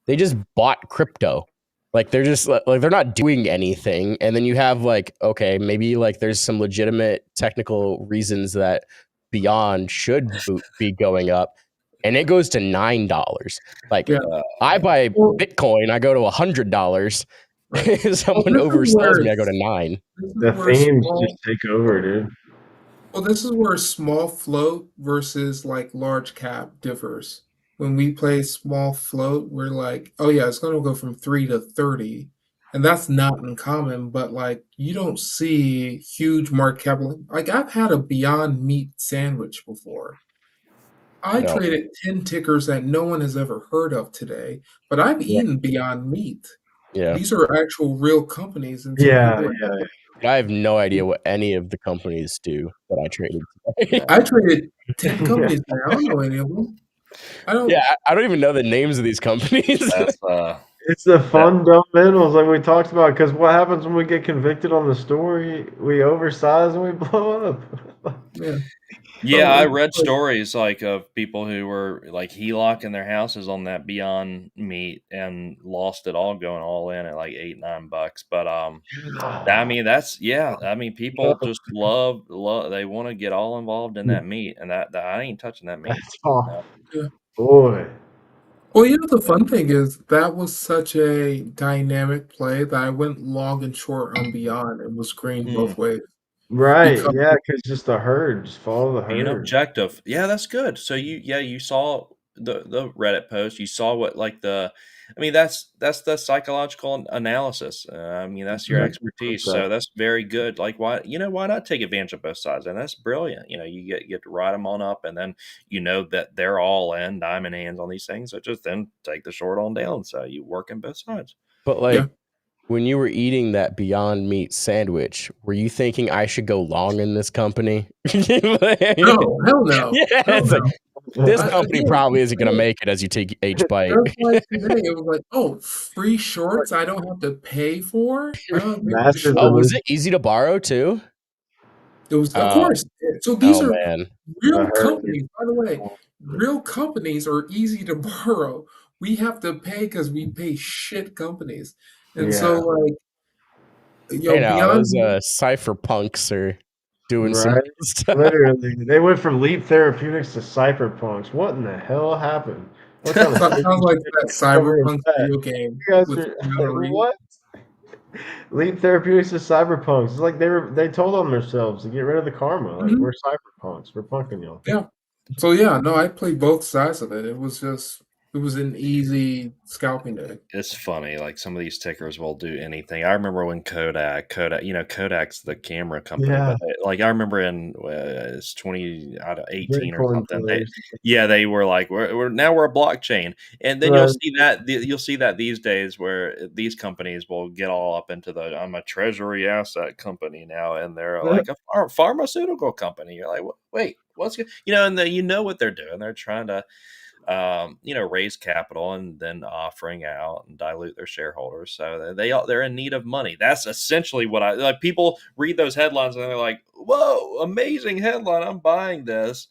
[SPEAKER 6] they just bought crypto. Like they're just like they're not doing anything, and then you have like okay maybe like there's some legitimate technical reasons that Beyond should be going up. And it goes to $9. Like
[SPEAKER 7] Yeah.
[SPEAKER 6] I buy
[SPEAKER 7] Well-
[SPEAKER 6] Bitcoin, I go to $100.
[SPEAKER 7] Right.
[SPEAKER 6] Someone
[SPEAKER 7] Well, this is
[SPEAKER 6] oversells
[SPEAKER 7] where
[SPEAKER 6] me, I go to 9.
[SPEAKER 7] This is
[SPEAKER 5] the
[SPEAKER 7] where
[SPEAKER 5] themes
[SPEAKER 7] small-
[SPEAKER 5] just take over, dude.
[SPEAKER 7] Well, this is where small float versus like large cap differs. When we play small float, we're like, oh yeah, it's gonna go from 3 to 30. And that's not uncommon, but like you don't see huge market cap. Like I've had a Beyond Meat sandwich before. I
[SPEAKER 6] No.
[SPEAKER 7] traded 10 tickers that no one has ever heard of today, but I've
[SPEAKER 6] Yeah.
[SPEAKER 7] eaten Beyond Meat.
[SPEAKER 6] Yeah.
[SPEAKER 7] These are actual real companies. And so
[SPEAKER 5] Yeah,
[SPEAKER 7] people are-
[SPEAKER 5] yeah.
[SPEAKER 6] I have no idea what any of the companies do that I traded today.
[SPEAKER 7] I traded 10 companies. Man. I don't know any of them. I don't.
[SPEAKER 6] Yeah, I don't even know the names of these companies.
[SPEAKER 4] That's
[SPEAKER 5] It's the fundamentals like we talked about. Because what happens when we get convicted on the story? We oversize and we blow up.
[SPEAKER 7] Yeah.
[SPEAKER 4] yeah. I
[SPEAKER 7] like-
[SPEAKER 4] read stories like of people who were like HELOCing their houses on that Beyond Meat and lost it all going all in at like $8-9. But I mean that's I mean people just love they want to get all involved in that meat, and that I ain't touching that meat.
[SPEAKER 5] That's all.
[SPEAKER 7] Yeah.
[SPEAKER 5] Boy.
[SPEAKER 7] Well, you know, the fun thing is that was such a dynamic play that I went long and short on Beyond and was green both ways.
[SPEAKER 5] Right.
[SPEAKER 7] Because-
[SPEAKER 5] Yeah, because just the herd. Just follow the
[SPEAKER 4] Being
[SPEAKER 5] herd.
[SPEAKER 4] objective. Yeah, that's good. So you saw the Reddit post. You saw what like the I mean, that's the psychological analysis. I mean, that's your expertise. So that's very good. Like, why not take advantage of both sides? And that's brilliant. You get to ride them on up, and then you know that they're all in diamond hands on these things. So just then take the short on down. So you work in both sides.
[SPEAKER 6] But
[SPEAKER 7] Yeah.
[SPEAKER 6] like when you were eating that Beyond Meat sandwich, were you thinking I should go long in this company?
[SPEAKER 7] No, hell no.
[SPEAKER 6] Yeah,
[SPEAKER 7] Hell
[SPEAKER 6] it's like,
[SPEAKER 7] no.
[SPEAKER 6] this
[SPEAKER 7] I-
[SPEAKER 6] company
[SPEAKER 7] again,
[SPEAKER 6] probably isn't going to make it as you take each bite.
[SPEAKER 7] Just like today, it was like, oh, free shorts I don't have to pay for. I don't have to pay for the
[SPEAKER 5] Massive
[SPEAKER 7] shorts.
[SPEAKER 6] Oh, was it easy to borrow too?
[SPEAKER 7] It was, of
[SPEAKER 6] Oh,
[SPEAKER 7] course. So these
[SPEAKER 6] oh
[SPEAKER 7] are
[SPEAKER 6] man.
[SPEAKER 7] real
[SPEAKER 5] I heard
[SPEAKER 7] companies. By the way, real companies are easy to borrow. We have to pay because we pay shit companies. And
[SPEAKER 5] Yeah.
[SPEAKER 7] so, like,
[SPEAKER 6] Hey now,
[SPEAKER 7] Beyond
[SPEAKER 6] those cypherpunks are doing some
[SPEAKER 5] Right.
[SPEAKER 6] good stuff.
[SPEAKER 5] Literally, they went from Leap Therapeutics to Cypherpunks. What in the hell happened? What kind of
[SPEAKER 7] sounds like that
[SPEAKER 5] Cyberpunk
[SPEAKER 7] Cyberpunk video game
[SPEAKER 5] You guys
[SPEAKER 7] with
[SPEAKER 5] are
[SPEAKER 7] Keanu Reeves.
[SPEAKER 5] what? Leap Therapeutics to Cyberpunks. It's like they told on themselves to get rid of the karma. Like
[SPEAKER 7] Mhm.
[SPEAKER 5] we're Cyberpunks. We're punking y'all.
[SPEAKER 7] Yeah. So yeah, no, I played both sides of it. It was an easy scalping day.
[SPEAKER 4] It's funny, like some of these tickers will do anything. I remember when Kodak's the camera company,
[SPEAKER 5] Yeah.
[SPEAKER 4] but like I remember in it's 2018 or
[SPEAKER 5] Bitcoin
[SPEAKER 4] something.
[SPEAKER 5] players.
[SPEAKER 4] They were like, we're a blockchain, and then
[SPEAKER 5] Right.
[SPEAKER 4] you'll see that these days where these companies will get all up into the I'm a treasury asset company now, and they're
[SPEAKER 5] Yeah.
[SPEAKER 4] like a pharmaceutical company. You're like, wait, what's and you know what they're doing? They're trying to raise capital and then offering out and dilute their shareholders. So they're in need of money. That's essentially what I like. People read those headlines and they're like, "Whoa, amazing headline! I'm buying this."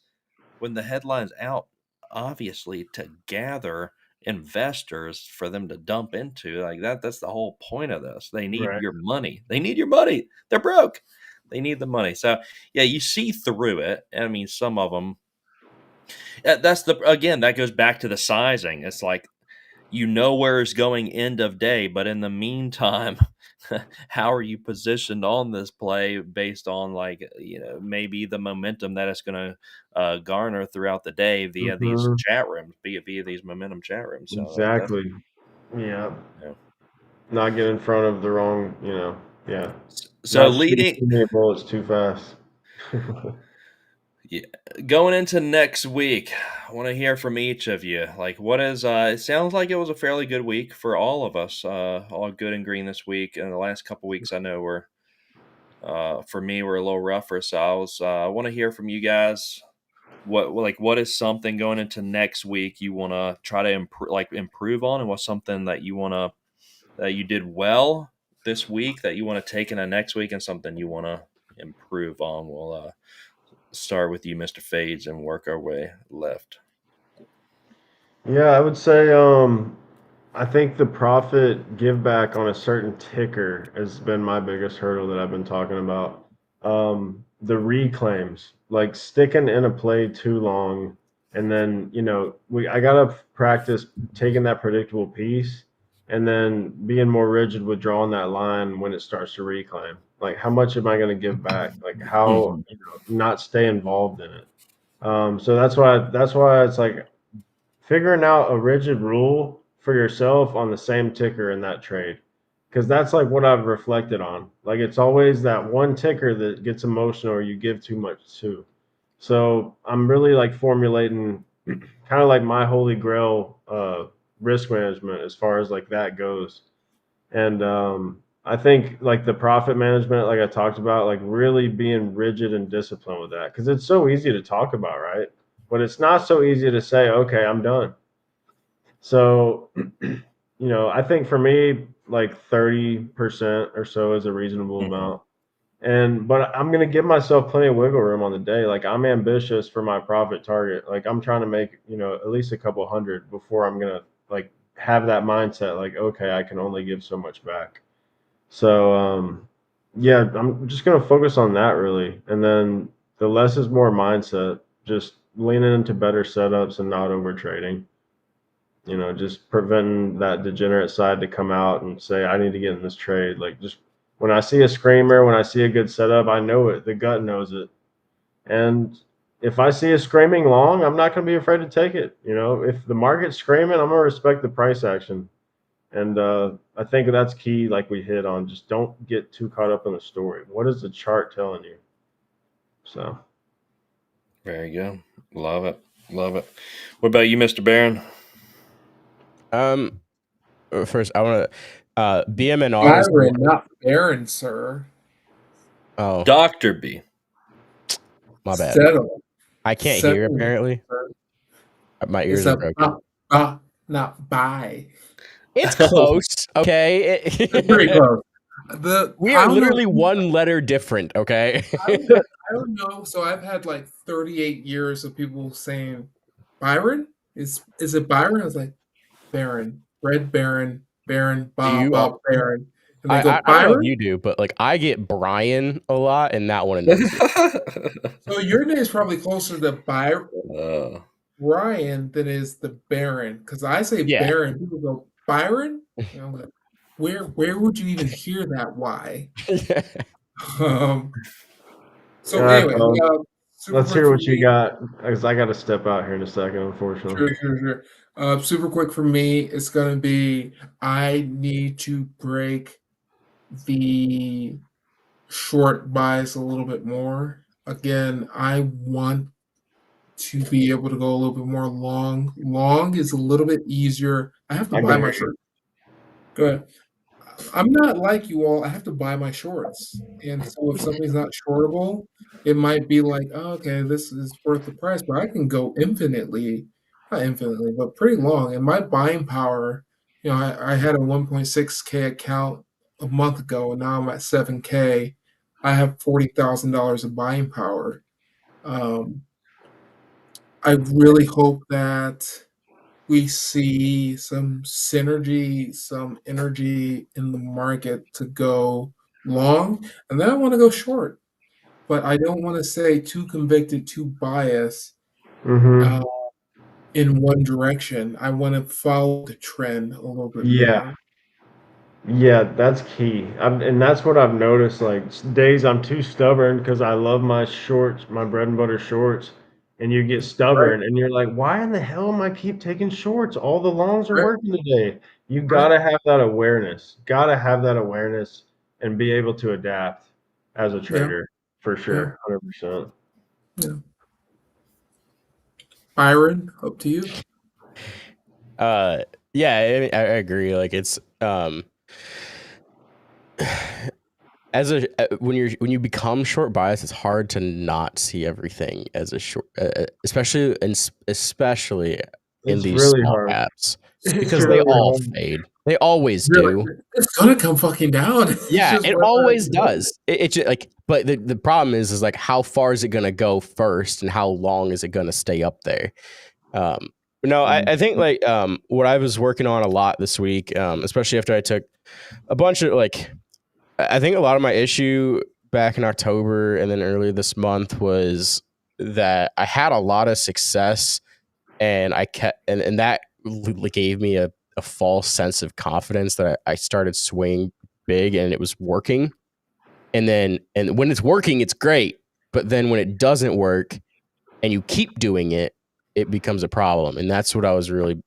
[SPEAKER 4] When the headline's out, obviously to gather investors for them to dump into, like that's the whole point of this. They need
[SPEAKER 5] Right.
[SPEAKER 4] your money. They need your money. They're broke. They need the money. So yeah, you see through it. I mean, some of them. That goes back to the sizing. It's like where it's going end of day, but in the meantime, how are you positioned on this play based on maybe the momentum that it's going to garner throughout the day via these
[SPEAKER 5] Mhm.
[SPEAKER 4] chat rooms, via these momentum chat rooms. So
[SPEAKER 5] Exactly. Yeah.
[SPEAKER 4] yeah.
[SPEAKER 5] Not get in front of the wrong, yeah.
[SPEAKER 4] So
[SPEAKER 5] Not shooting
[SPEAKER 4] leading
[SPEAKER 5] too many bullets too fast.
[SPEAKER 4] going into next week, I want to hear from each of you. Like, what is? It sounds like it was a fairly good week for all of us. All good and green this week, and the last couple weeks I know were, for me, were a little rougher. So I want to hear from you guys. What is something going into next week you want to try to improve on, and what's something that you did well this week that you want to take into next week, and something you want to improve on. We'll start with you, Mr. Fades, and work our way left.
[SPEAKER 5] Yeah, I would say I think the profit give back on a certain ticker has been my biggest hurdle that I've been talking about. The reclaims, like sticking in a play too long, and then I gotta practice taking that predictable piece and then being more rigid with drawing that line when it starts to reclaim. Like how much am I going to give back? Like how not stay involved in it. So that's why it's like figuring out a rigid rule for yourself on the same ticker in that trade, because that's like what I've reflected on. Like it's always that one ticker that gets emotional or you give too much to. So I'm really like formulating kind of like my holy grail risk management as far as like that goes. And I think like the profit management, like I talked about, like really being rigid and disciplined with that, because it's so easy to talk about, right? But it's not so easy to say, okay, I'm done. So, I think for me, like 30% or so is a reasonable amount. But I'm gonna give myself plenty of wiggle room on the day. Like I'm ambitious for my profit target. Like I'm trying to make, at least a couple hundred before I'm gonna like have that mindset, like, okay, I can only give so much back. So yeah, I'm just gonna focus on that really. And then the less is more mindset, just leaning into better setups and not over trading. Just preventing that degenerate side to come out and say, I need to get in this trade. Like just when I see a screamer, when I see a good setup, I know it. The gut knows it. And if I see a screaming long, I'm not going to be afraid to take it. If the market's screaming, I'm going to respect the price action. And I think that's key, like we hit on. Just don't get too caught up in the story. What is the chart telling you? So,
[SPEAKER 4] Very good. Love it. Love it. What about you, Mr. Barron?
[SPEAKER 6] First, I want to BMNR is
[SPEAKER 7] Byron, not Baron, sir.
[SPEAKER 6] oh,
[SPEAKER 4] Dr. B.
[SPEAKER 6] my bad.
[SPEAKER 7] Settle.
[SPEAKER 6] I can't hear
[SPEAKER 7] Settle,
[SPEAKER 6] apparently.
[SPEAKER 7] sir.
[SPEAKER 6] My
[SPEAKER 7] It's
[SPEAKER 6] ears
[SPEAKER 7] a
[SPEAKER 6] are broken.
[SPEAKER 7] not by.
[SPEAKER 6] It's close, okay?
[SPEAKER 7] It's pretty close.
[SPEAKER 6] We
[SPEAKER 7] I
[SPEAKER 6] are
[SPEAKER 7] don't know.
[SPEAKER 6] literally one letter different, okay?
[SPEAKER 7] I don't know. So I've had like 38 years of people saying Byron? Is it Byron? I was like, Baron, Red Baron, Baron,
[SPEAKER 6] you
[SPEAKER 7] Bob, Baron. And they go,
[SPEAKER 6] I don't know if
[SPEAKER 7] Byron?
[SPEAKER 6] you do, but like I get Brian a lot, and that one enunciates.
[SPEAKER 7] So your name is probably closer to
[SPEAKER 4] Uh,
[SPEAKER 7] Brian than is the Baron. Because I say
[SPEAKER 6] Yeah.
[SPEAKER 7] Baron, people go, Byron? And I'm like, where would you even hear that? Why? So
[SPEAKER 5] all right,
[SPEAKER 7] anyway,
[SPEAKER 5] fellas.
[SPEAKER 7] super
[SPEAKER 5] Let's
[SPEAKER 7] quick
[SPEAKER 5] hear
[SPEAKER 7] for
[SPEAKER 5] what you
[SPEAKER 7] me.
[SPEAKER 5] got, because I got to step out here in a second, unfortunately.
[SPEAKER 7] Sure. Super quick for me, it's gonna be I need to break the short buys a little bit more. Again, I want to be able to go a little bit more long. Long is a little bit easier. I have to
[SPEAKER 5] I
[SPEAKER 7] buy
[SPEAKER 5] get
[SPEAKER 7] my
[SPEAKER 5] it.
[SPEAKER 7] short. Go ahead. I'm not like you all. I have to buy my shorts. And so if something's not shortable, it might be like, oh, okay, this is worth the price, but I can go infinitely, not infinitely, but pretty long. And my buying power, I had a 1.6K account a month ago, and now I'm at 7K. I have $40,000 of buying power. Um, I really hope that we see some synergy, some energy in the market to go long, and then I want to go short. But I don't want to say too convicted, too biased
[SPEAKER 5] Mm-hmm.
[SPEAKER 7] uh, in one direction. I want to follow the trend a little bit
[SPEAKER 5] Yeah.
[SPEAKER 7] more.
[SPEAKER 5] Yeah, that's key. And that's what I've noticed. Like days I'm too stubborn because I love my shorts, my bread and butter shorts, and you get
[SPEAKER 7] Right,
[SPEAKER 5] stubborn and you're like, why in the hell am I keep taking shorts? All the longs are
[SPEAKER 7] right,
[SPEAKER 5] working today. You
[SPEAKER 7] right.
[SPEAKER 5] gotta have that awareness. Gotta have that awareness and be able to adapt as a
[SPEAKER 7] Yeah,
[SPEAKER 5] trader for
[SPEAKER 7] yeah,
[SPEAKER 5] sure, 100%.
[SPEAKER 7] yeah. Byron, up to you.
[SPEAKER 6] Yeah, I agree. Like it's as a when you become short bias, it's hard to not see everything as a short, especially in
[SPEAKER 5] It's
[SPEAKER 6] these
[SPEAKER 5] really
[SPEAKER 6] small
[SPEAKER 5] hard.
[SPEAKER 6] caps
[SPEAKER 5] It's
[SPEAKER 6] because they
[SPEAKER 5] really
[SPEAKER 6] all
[SPEAKER 5] hard.
[SPEAKER 6] fade. They always
[SPEAKER 7] You're
[SPEAKER 6] do.
[SPEAKER 7] like, it's gonna come fucking down. It's
[SPEAKER 6] Yeah,
[SPEAKER 7] just
[SPEAKER 6] it
[SPEAKER 7] whether I
[SPEAKER 6] always
[SPEAKER 7] can hold it.
[SPEAKER 6] does. It's just like, but the problem is like how far is it going to go first, and how long is it going to stay up there? Um, no, I think like what I was working on a lot this week, especially after I took a bunch of like, I think a lot of my issue back in October and then earlier this month was that I had a lot of success, and I kept and that gave me a false sense of confidence that I started swinging big and it was working. And when it's working, it's great. But then when it doesn't work and you keep doing it, it becomes a problem. And that's what I was really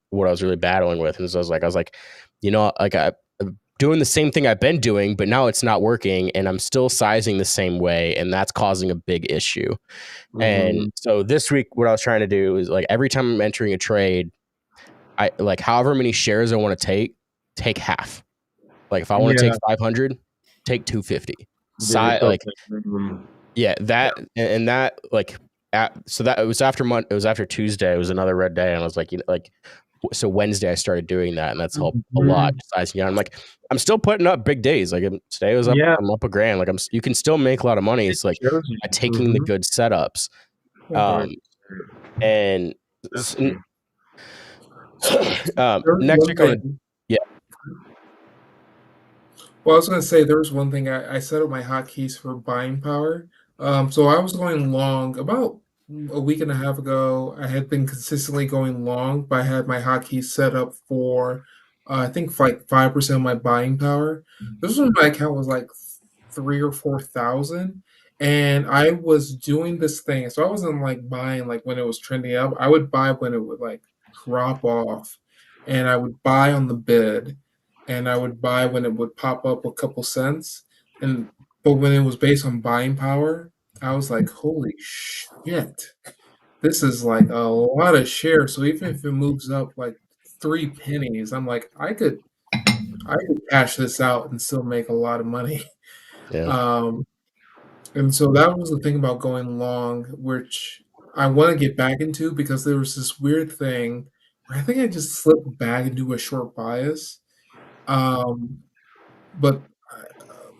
[SPEAKER 6] battling with. And so I was like, like I'm doing the same thing I've been doing, but now it's not working, and I'm still sizing the same way, and that's causing a big issue. And so this week, what I was trying to do is like every time I'm entering a trade, I like however many shares I want to take half. Like if I want to
[SPEAKER 5] Yeah,
[SPEAKER 6] take 500, take 250.
[SPEAKER 5] give
[SPEAKER 6] Side
[SPEAKER 5] yourself
[SPEAKER 6] like
[SPEAKER 5] that minimum.
[SPEAKER 6] yeah, that and that like so that it was after Tuesday. It was another red day, and I was like, so Wednesday I started doing that, and that's helped a lot.
[SPEAKER 5] Mhm.
[SPEAKER 6] Sizing out, I'm like, I'm still putting up big days. Like today was up,
[SPEAKER 5] Yeah,
[SPEAKER 6] I'm up a grand. Like you can still make a lot of money.
[SPEAKER 5] it
[SPEAKER 6] It's like
[SPEAKER 5] shows you.
[SPEAKER 6] by taking the good setups. Um,
[SPEAKER 5] 100%.
[SPEAKER 6] and
[SPEAKER 5] Definitely.
[SPEAKER 7] There's
[SPEAKER 6] next
[SPEAKER 7] one
[SPEAKER 6] week I'm gonna,
[SPEAKER 7] thing.
[SPEAKER 6] yeah,
[SPEAKER 7] Well, I was going to say there was one thing I set up my hotkeys for buying power. So I was going long about a week and a half ago. I had been consistently going long, but I had my hotkeys set up for I think like 5% of my buying power. This was when my account was like 3 or 4 thousand, and I was doing this thing. So I wasn't like buying like when it was trending up. I would buy when it would like drop off, and I would buy on the bid. and I would buy when it would pop up a couple cents. But when it was based on buying power, I was like, holy shit, this is like a lot of shares. So even if it moves up like 3 pennies, I'm like, I could cash this out and still make a lot of money.
[SPEAKER 6] Yeah.
[SPEAKER 7] And so that was the thing about going long, which I want to get back into because there was this weird thing where I think I just slipped back into a short bias. Um, but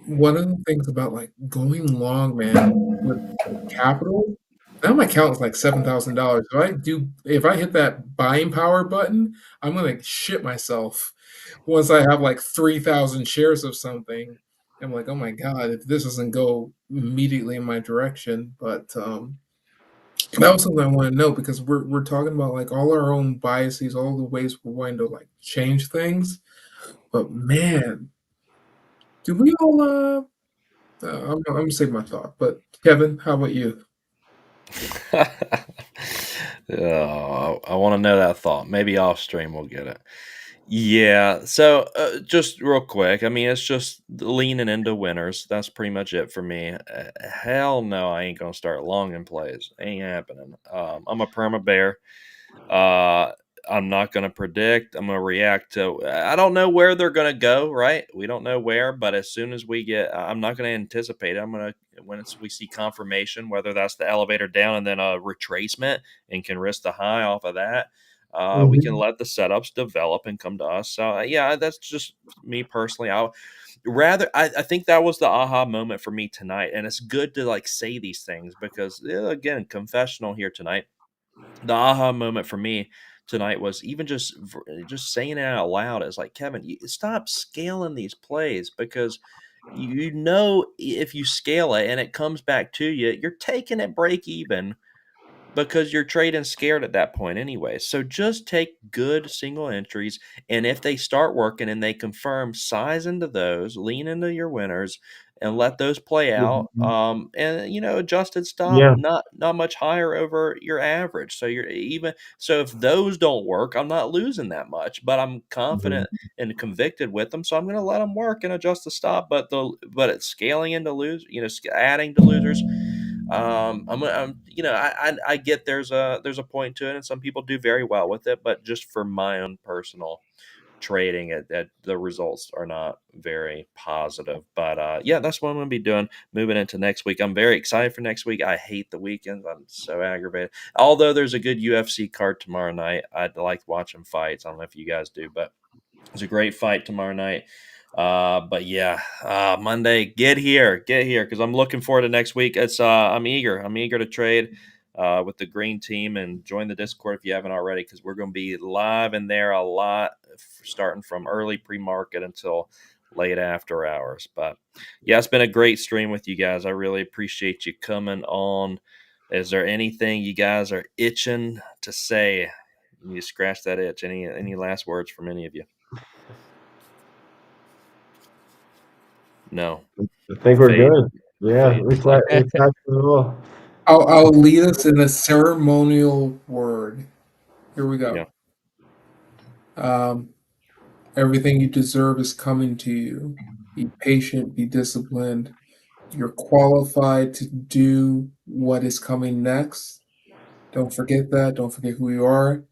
[SPEAKER 7] one of the things about like going long, man, with capital, now my account is like $7,000. If I hit that buying power button, I'm gonna shit myself once I have like 3,000 shares of something. I'm like, oh my god, if this doesn't go immediately in my direction. But that was something I want to know because we're talking about like all our own biases, all the ways we're wanting to like change things. But man, do we all I'm gonna save my thought. But Kevin, how about you?
[SPEAKER 4] Oh, I want to know that thought. Maybe off stream we'll get it. Yeah. So just real quick, I mean, it's just leaning into winners. That's pretty much it for me. Hell no, I ain't gonna start longing plays. Ain't happening. I'm a perma bear. Uh, I'm not going to predict. I'm going to react to. I don't know where they're going to go. Right? We don't know where, but as soon as we get, I'm not going to anticipate it. I'm going to we see confirmation, whether that's the elevator down and then a retracement, and can risk the high off of that. We can
[SPEAKER 7] Mhm.
[SPEAKER 4] let the setups develop and come to us. So yeah, that's just me personally. I think that was the aha moment for me tonight, and it's good to like say these things because again, confessional here tonight, the aha moment for me tonight was even just saying it out loud. It's like, Kevin, you stop scaling these plays because you know if you scale it and it comes back to you, you're taking it break even because you're trading scared at that point anyway. So just take good single entries, and if they start working and they confirm, size into those, lean into your winners, and let those play out.
[SPEAKER 5] Mhm.
[SPEAKER 4] And adjusted stop
[SPEAKER 5] Yeah.
[SPEAKER 4] not much higher over your average. So you're even so if those don't work, I'm not losing that much, but I'm
[SPEAKER 5] Mhm.
[SPEAKER 4] confident and convicted with them, so I'm going to let them work and adjust the stop. But it's scaling into adding to losers. I get there's a point to it, and some people do very well with it, but just for my own personal trading, the results are not very positive. But yeah, that's what I'm going to be doing moving into next week. I'm very excited for next week. I hate the weekends. I'm so aggravated. Although there's a good UFC card tomorrow night, I'd like watching fights. I don't know if you guys do, but it's a great fight tomorrow night. But yeah, Monday, get here, because I'm looking forward to next week. I'm eager to trade with the green team, and join the Discord if you haven't already, because we're going to be live in there a lot, starting from early pre-market until late after hours. But yeah, it's been a great stream with you guys. I really appreciate you coming on. Is there anything you guys are itching to say? You scratch that itch. Any last words from any of you? No.
[SPEAKER 5] I think we're
[SPEAKER 4] Fade.
[SPEAKER 5] good. Yeah,
[SPEAKER 4] Fade.
[SPEAKER 5] we tacked it all.
[SPEAKER 7] I'll lead us in a ceremonial word. Here we
[SPEAKER 4] Yeah.
[SPEAKER 7] go. Um, Everything you deserve is coming to you. Be patient, be disciplined. You're qualified to do what is coming next. Don't forget that. Don't forget who you are.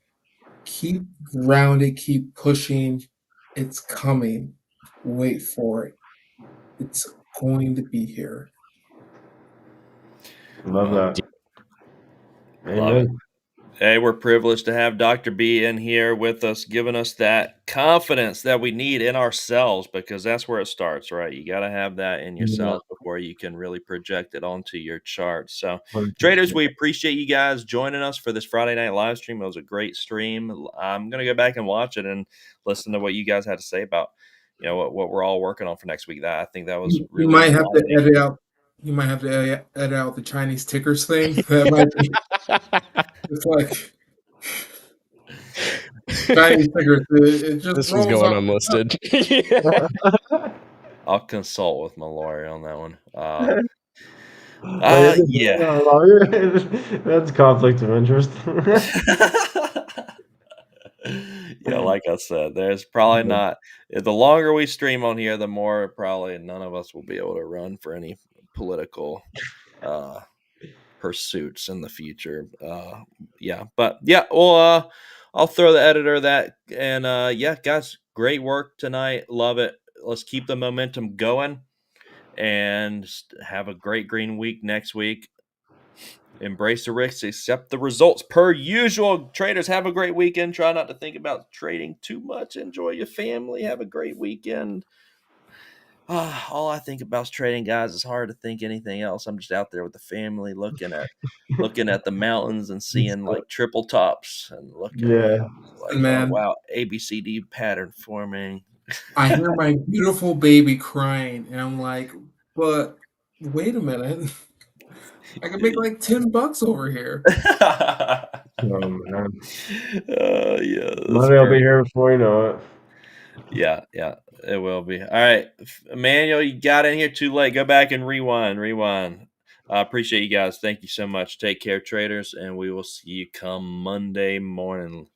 [SPEAKER 7] Keep grounded, keep pushing. It's coming. Wait for it. It's going to be here.
[SPEAKER 5] Love
[SPEAKER 4] Well,
[SPEAKER 5] that.
[SPEAKER 4] love it.
[SPEAKER 5] Amen.
[SPEAKER 4] Hey, we're privileged to have Dr. B in here with us, giving us that confidence that we need in ourselves, because that's where it starts, right? You got to have that in
[SPEAKER 5] Yeah,
[SPEAKER 4] yourselves before you can really project it onto your chart. So, traders,
[SPEAKER 5] 100%.
[SPEAKER 4] we appreciate you guys joining us for this Friday night live stream. It was a great stream. I'm going to go back and watch it and listen to what you guys had to say about, what we're all working on for next week. That I think that was
[SPEAKER 7] You
[SPEAKER 4] really
[SPEAKER 7] might have to
[SPEAKER 4] enlightening.
[SPEAKER 7] edit out. You might have to edit out the Chinese tickers thing. That might be. It's like Chinese tickers. It just
[SPEAKER 6] This was
[SPEAKER 7] rolls
[SPEAKER 6] going
[SPEAKER 7] off the tongue.
[SPEAKER 6] unlisted. Yeah.
[SPEAKER 4] I'll consult with my lawyer on that one.
[SPEAKER 5] Wait, is it
[SPEAKER 4] Yeah.
[SPEAKER 5] being our lawyer? That's conflict of interest.
[SPEAKER 4] Yeah, like I said, there's probably
[SPEAKER 5] Yeah.
[SPEAKER 4] not the longer we stream on here, the more probably none of us will be able to run for any political uh pursuits in the future. Yeah, but yeah, well, I'll throw the editor that, and yeah, guys, great work tonight. Love it. Let's keep the momentum going and have a great green week next week. Embrace the risks, accept the results per usual. Traders, have a great weekend. Try not to think about trading too much. Enjoy your family. Have a great weekend. All I think about is trading, guys. It's hard to think anything else. I'm just out there with the family, looking at the mountains and seeing like triple tops and looking
[SPEAKER 5] Yeah.
[SPEAKER 4] like, oh
[SPEAKER 7] Man,
[SPEAKER 4] wow, ABCD pattern forming.
[SPEAKER 7] I hear my beautiful baby crying, and I'm like, but wait a minute. I could make like $10 over here.
[SPEAKER 5] Oh, man.
[SPEAKER 4] Yeah, that's
[SPEAKER 5] Monday will be
[SPEAKER 4] great.
[SPEAKER 5] here before you know it.
[SPEAKER 4] Yeah, it will be. All right, Emmanuel, you got in here too late. Go back and rewind. I appreciate you guys. Thank you so much. Take care, traders, and we will see you come Monday morning.